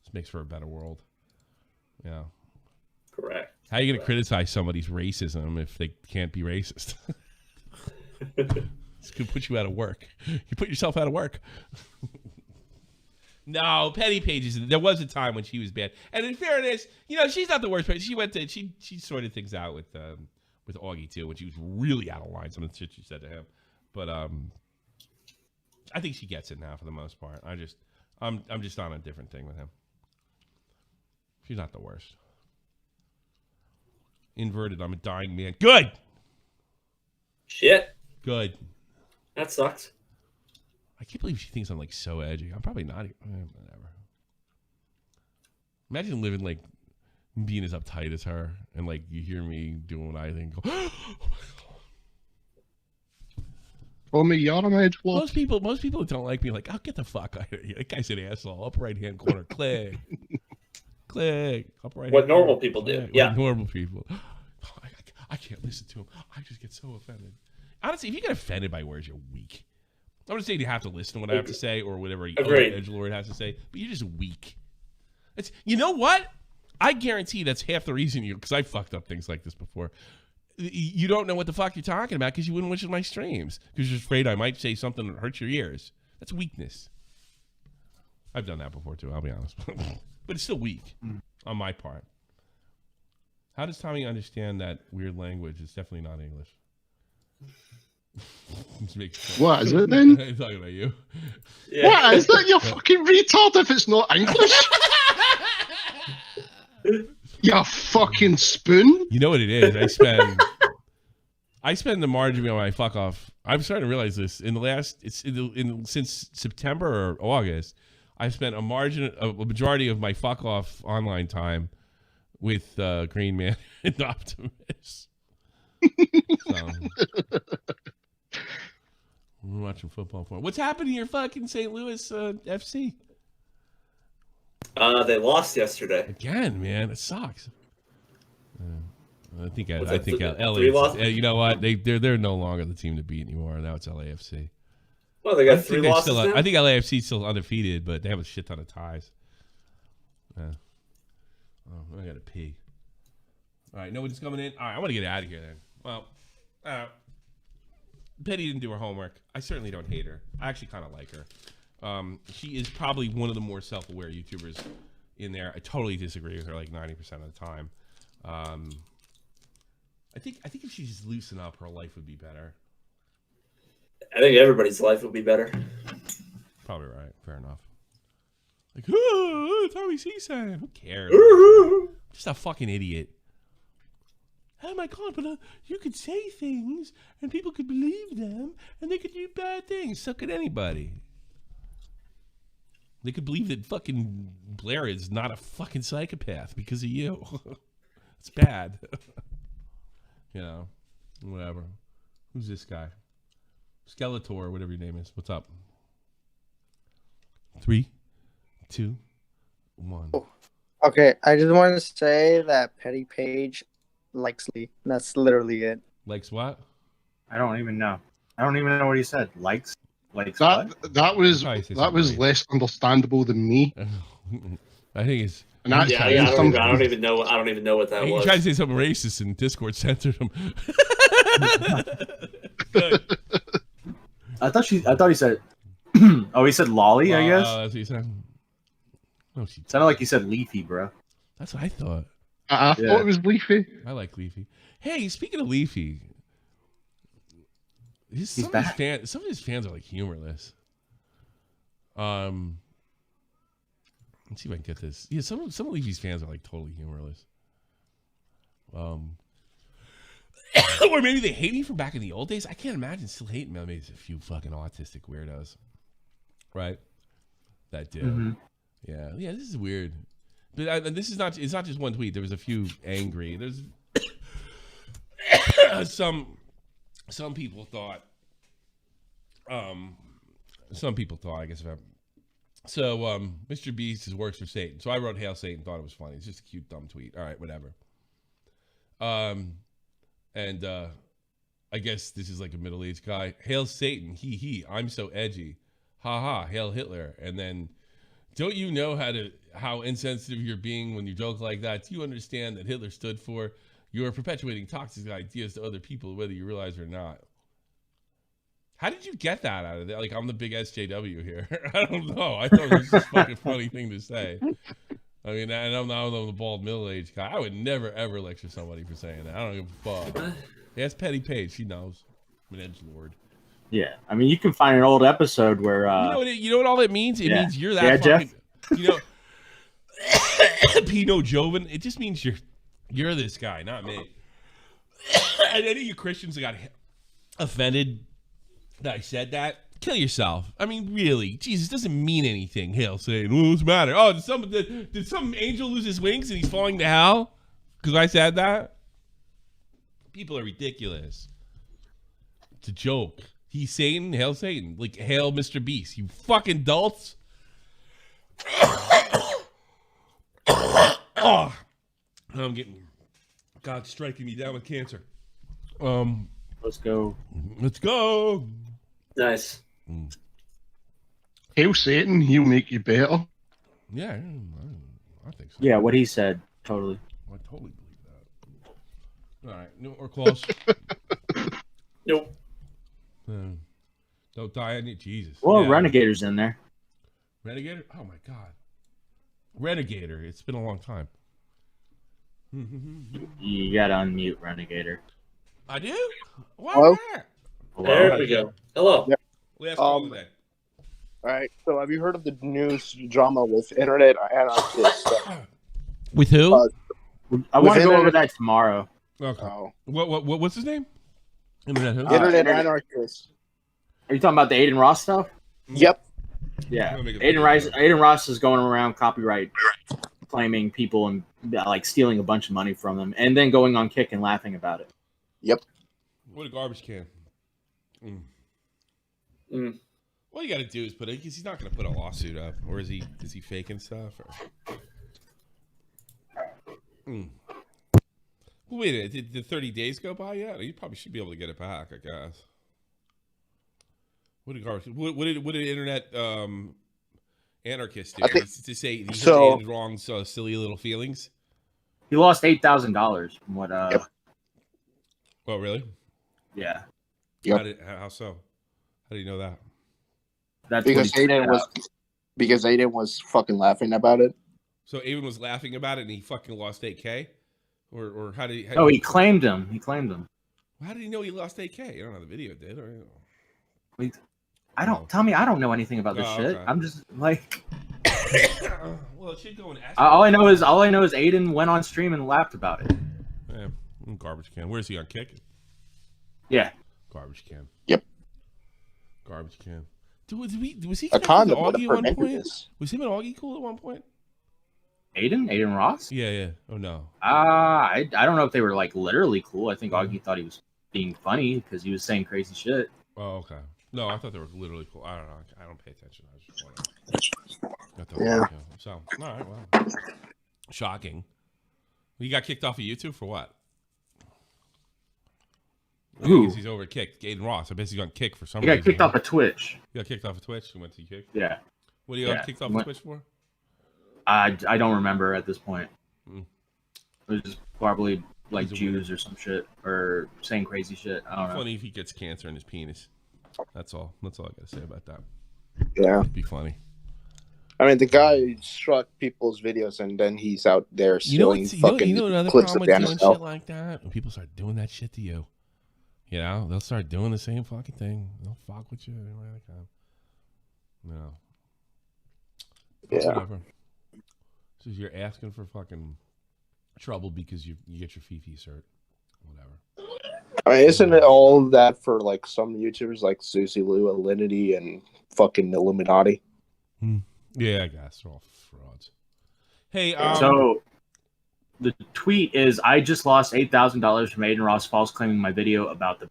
This makes for a better world. Yeah. Correct. How are you going to criticize somebody's racism if they can't be racist? This could put you out of work. You put yourself out of work. No, Petty Paige there was a time when she was bad, and in fairness, you know, she's not the worst person. She sorted things out with Augie too, when she was really out of line. Some of the shit she said to him, but I think she gets it now for the most part. I'm just on a different thing with him. She's not the worst. Inverted. I'm a dying man. Good. Shit. Good. That sucks. I can't believe she thinks I'm like so edgy. I'm probably not. Whatever. Imagine living like being as uptight as her, and like you hear me doing what I think. Go, oh my God. Oh me, you're an edge. Most people who don't like me, like, oh, get the fuck out of here. That guy's an asshole. Up right hand corner, click, click. Up right. What normal people do. Yeah. What normal people. Oh, I can't listen to him. I just get so offended. Honestly, if you get offended by words, you're weak. I'm not saying you have to listen to what I have to say or whatever edgelord has to say, but you're just weak. You know what? I guarantee that's half the reason because I fucked up things like this before. You don't know what the fuck you're talking about because you wouldn't watch my streams because you're afraid I might say something that hurts your ears. That's weakness. I've done that before too, I'll be honest. But it's still weak on my part. How does Tommy understand that weird language? It's definitely not English. What is it then? I'm talking about you. Yeah. What is that? You fucking retard if it's not English. You fucking spoon. You know what it is? I spend the margin on my fuck off. I'm starting to realize this since September or August. I've spent a majority of my fuck off online time with Green Man and Optimus. So, we're watching football for what's happened to your fucking St. Louis FC? They lost yesterday Again, man. It sucks. I think LA. You know what? They're no longer the team to beat anymore. Now it's LAFC. Well, they got 3 losses now? I think LAFC is still undefeated, but they have a shit ton of ties. I gotta pee. All right, nobody's coming in. All right, I want to get out of here then. Well, Betty didn't do her homework. I certainly don't hate her. I actually kind of like her. She is probably one of the more self-aware YouTubers in there. I totally disagree with her like 90% of the time. I think if she just loosened up, her life would be better. I think everybody's life would be better. Probably right. Fair enough. Like, oh, Tommy Season. Who cares? Just a fucking idiot. Oh my God, but you could say things and people could believe them and they could do bad things. So could anybody. They could believe that fucking Blair is not a fucking psychopath because of you. It's bad. You know, whatever. Who's this guy? Skeletor, whatever your name is. What's up? 3, 2, 1. Okay, I just wanted to say that Petty Paige likes Lee. That's literally it. Likes what? I don't even know. I don't even know what he said. Likes what? That was less understandable than me. I think it's. I don't even know what that was. He tried to say something racist and Discord censored him. I thought he said. Oh, he said lolly. I guess. That's what he said. No, she sounded like he said leafy, bro. That's what I thought. I thought it was leafy. I like leafy. Hey, speaking of leafy, some of his fans are like humorless. Let's see if I can get this. Yeah, some of Leafy's fans are like totally humorless. Or maybe they hate me from back in the old days. I can't imagine still hating me. Maybe it's a few fucking autistic weirdos, right? That do. Mm-hmm. Yeah. This is weird. But this is not. It's not just one tweet. There was a few angry. There's some people thought. Some people thought. I guess if I. So, Mr. Beast works for Satan. So I wrote Hail Satan, thought it was funny. It's just a cute, dumb tweet. All right, whatever. And I guess this is like a middle-aged guy. Hail Satan, he, I'm so edgy. Ha ha, hail Hitler. And then, don't you know how insensitive you're being when you joke like that? Do you understand that Hitler stood for? You are perpetuating toxic ideas to other people, whether you realize it or not. How did you get that out of there? Like, I'm the big SJW here. I don't know. I thought it was just a fucking funny thing to say. I mean, and I'm the bald middle-aged guy. I would never, ever lecture somebody for saying that. I don't give a fuck. Yeah, it's Petty Paige. She knows. I'm an edgelord. Yeah. I mean, you can find an old episode where... you know what all it means? It means you're that fucking... Jeff? You know... Pino Joven. It just means you're this guy, not me. And any of you Christians that got offended... that I said that, kill yourself. I mean, really, Jesus doesn't mean anything. Hail Satan, what's the matter? Oh, did some angel lose his wings and he's falling to hell because I said that? People are ridiculous. It's a joke. He's Satan, hail Satan. Like, hail Mr. Beast. You fucking adults. Oh, I'm getting God striking me down with cancer. Let's go. Let's go. Nice. Hail Satan, he'll make you better. Yeah, I think so. Yeah, what he said, totally. I totally believe that. All right, no, or close. Nope. Don't die on you, Jesus. Well, yeah. Renegator's in there. Renegator? Oh my God. Renegator. It's been a long time. You gotta unmute Renegator. I do? Why Hello? not? There we go. Hello. Yeah. Last call today. All right. So, have you heard of the news drama with internet anarchists? With who? I want to go over that tomorrow. Okay. What's his name? Internet who? Internet anarchists. Are you talking about the Aiden Ross stuff? Yep. Yeah. Aiden Ross is going around copyright claiming people and like stealing a bunch of money from them, and then going on Kick and laughing about it. Yep. What a garbage can. Mm. All you got to do is put it, because he's not going to put a lawsuit up. Or is he faking stuff? Well, wait a minute. Did the 30 days go by yet? You probably should be able to get it back, I guess. What a garbage. What did internet anarchist do? To say he hit wrong, silly little feelings? He lost $8,000 from what. Oh, really? Yeah. Yep. How so? How do you know that? That's because Aiden was fucking laughing about it. So Aiden was laughing about it, and he fucking lost 8K, or how did he? Oh, he claimed him. He claimed him. How did he know he lost 8K? I don't know. The video did. Or... I don't. Tell me, I don't know anything about this shit. Okay. I'm just like. Well, it should go in. All I know is Aiden went on stream and laughed about it. Yeah, garbage can. Where is he on Kick? Yeah. Garbage can. Yep. Garbage can. Was he a condom Augie at one point? This. Was him and Augie cool at one point? Aiden Ross? Yeah. Oh no. I don't know if they were like literally cool. I think Augie thought he was being funny because he was saying crazy shit. Oh, okay. No, I thought they were literally cool. I don't know. I don't pay attention. I just want to. Yeah. So, all right. Well, shocking. You got kicked off of YouTube for what? Who? He's over at Kick. Aiden Ross. I bet he's on Kick for some reason. He got kicked off of Twitch. You got kicked off of Twitch and went to Kick? Yeah. What do you got kicked off of Twitch for? I don't remember at this point. It was just probably like Jews or some shit, or saying crazy shit. I don't know. Funny if he gets cancer in his penis. That's all. That's all I gotta say about that. Yeah. It'd be funny. I mean, the guy struck people's videos, and then he's out there stealing fucking another clips of problem the with doing shit like that? When people start doing that shit to you, you know, they'll start doing the same fucking thing. They'll fuck with you. No. Yeah. Whatever. So you're asking for fucking trouble because you get your Fifi cert. Whatever. I mean, isn't it all that for like some YouTubers like Susie Lou, Alinity, and fucking Illuminati? Yeah, I guess they're all frauds. Hey, so the tweet is: I just lost $8,000 from Aiden Ross false claiming my video about the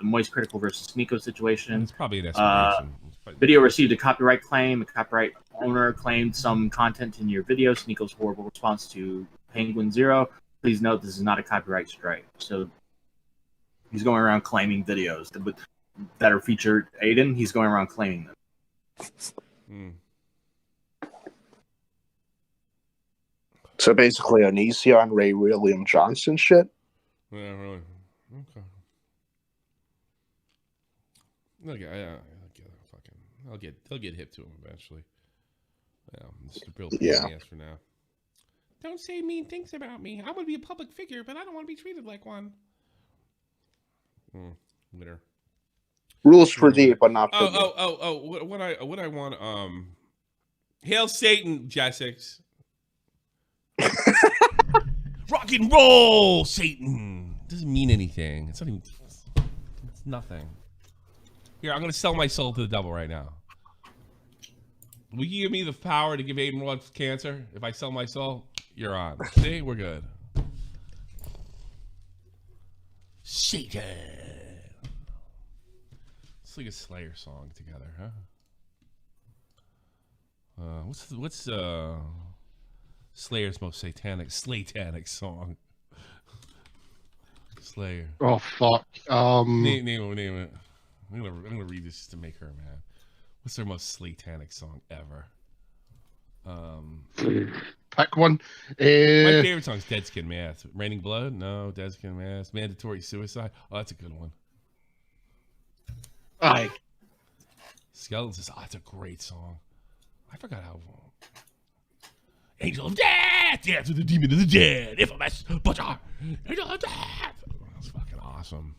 Moist Critical versus Nico situation. It's probably an explanation. Video received a copyright claim. A copyright owner claimed some content in your video. Sneako's horrible response to Penguin Zero. Please note this is not a copyright strike. So he's going around claiming videos that are featured Aiden. He's going around claiming them. So basically, Onision, Ray William Johnson shit. Yeah, really. Okay. They'll get hip to him eventually. Yeah, this is a real pain in the ass for now. Don't say mean things about me. I want to be a public figure, but I don't want to be treated like one. Winner. Rules for thee, but not for me. What I want. Hail Satan, Jessix. Rock and roll, Satan. Doesn't mean anything. It's not even. It's nothing. Here, I'm gonna sell my soul to the devil right now. Will you give me the power to give Aiden Ross cancer? If I sell my soul, you're on. See, we're good. Satan. Let's like a Slayer song together, huh? What's Slayer's most satanic song? Slayer. Oh fuck. Name it. I'm gonna read this just to make her mad. What's their most satanic song ever? Pick one. My favorite song is Dead Skin Math. Raining Blood? No. Dead Skin Math. Mandatory Suicide? Oh, that's a good one. Skeletons. Oh, that's a great song. I forgot how. Angel of Death! Dance with the Demon of the Dead! Infamous Butcher! Angel of Death! That's fucking awesome.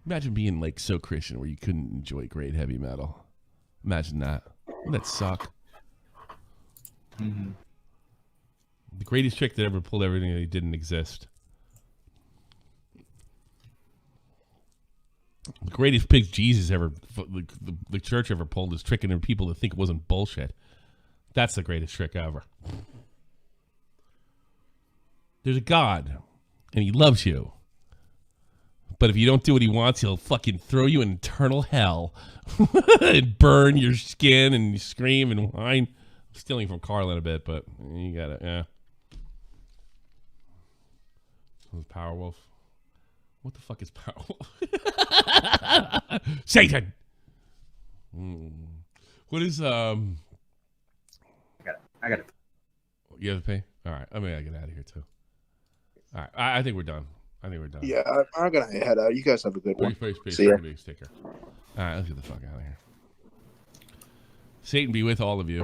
Imagine being like so Christian where you couldn't enjoy great heavy metal. Imagine that. Wouldn't that suck? Mm-hmm. The greatest trick that ever pulled everything that didn't exist. The greatest pick Jesus ever, the church ever pulled is tricking people to think it wasn't bullshit. That's the greatest trick ever. There's a God, and he loves you. But if you don't do what he wants, he'll fucking throw you in eternal hell and burn your skin and you scream and whine. I'm stealing from Carlin a bit, but you got it. Yeah. Powerwolf. What the fuck is Powerwolf? Satan. What is I got it. You have to pay? All right. I mean, I get out of here too. All right. I think we're done. Yeah, I'm gonna head out. You guys have a good one. Peace. See ya. Sticker. All right, let's get the fuck out of here. Satan be with all of you.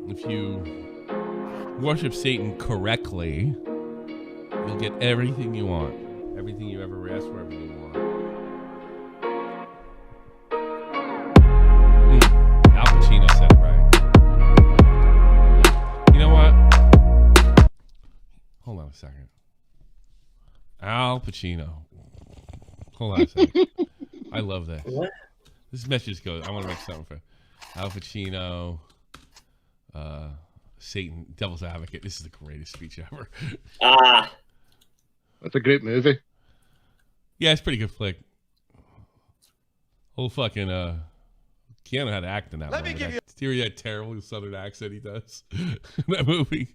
If you worship Satan correctly, you'll get everything you want. Everything you ever asked for, everything you want. Al Pacino said it right. You know what? Hold on a second. Al Pacino. Hold on a second. I love this. What? This message goes, I want to make something for Al Pacino, Satan, Devil's Advocate. This is the greatest speech ever. That's a great movie. Yeah, it's a pretty good flick. Whole fucking Keanu had to act in that. Let me give you that terrible Southern accent he does in that movie.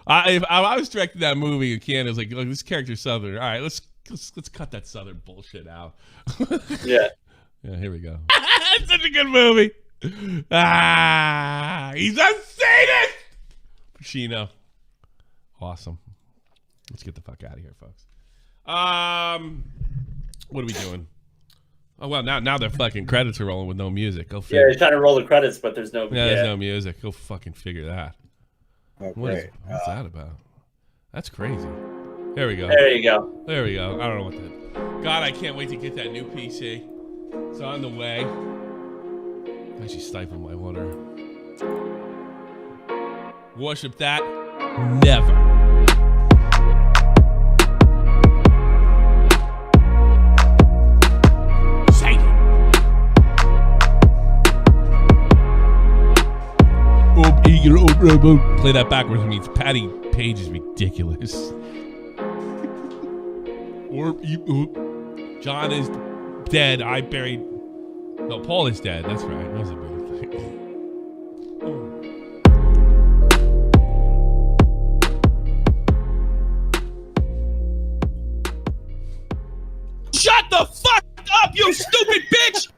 If I was directing that movie and Keanu was like, look, this character's Southern. All right, let's cut that Southern bullshit out. Yeah. Yeah, here we go. It's such a good movie. He's a sadist. Pacino. Awesome. Let's get the fuck out of here, folks. What are we doing? Oh, well, now their fucking credits are rolling with no music. Go figure. Yeah, he's trying to roll the credits, but there's no. Yeah, there's no music. Go fucking figure that. Okay. What's that about? That's crazy. There we go. There you go. There we go. I don't know what that. God, I can't wait to get that new PC. It's on the way. I actually stifled my water. Worship that? Never. Play that backwards means Patty Paige is ridiculous. John is dead. I buried. No, Paul is dead. That's right. That was a better thing. Shut the fuck up, you stupid bitch!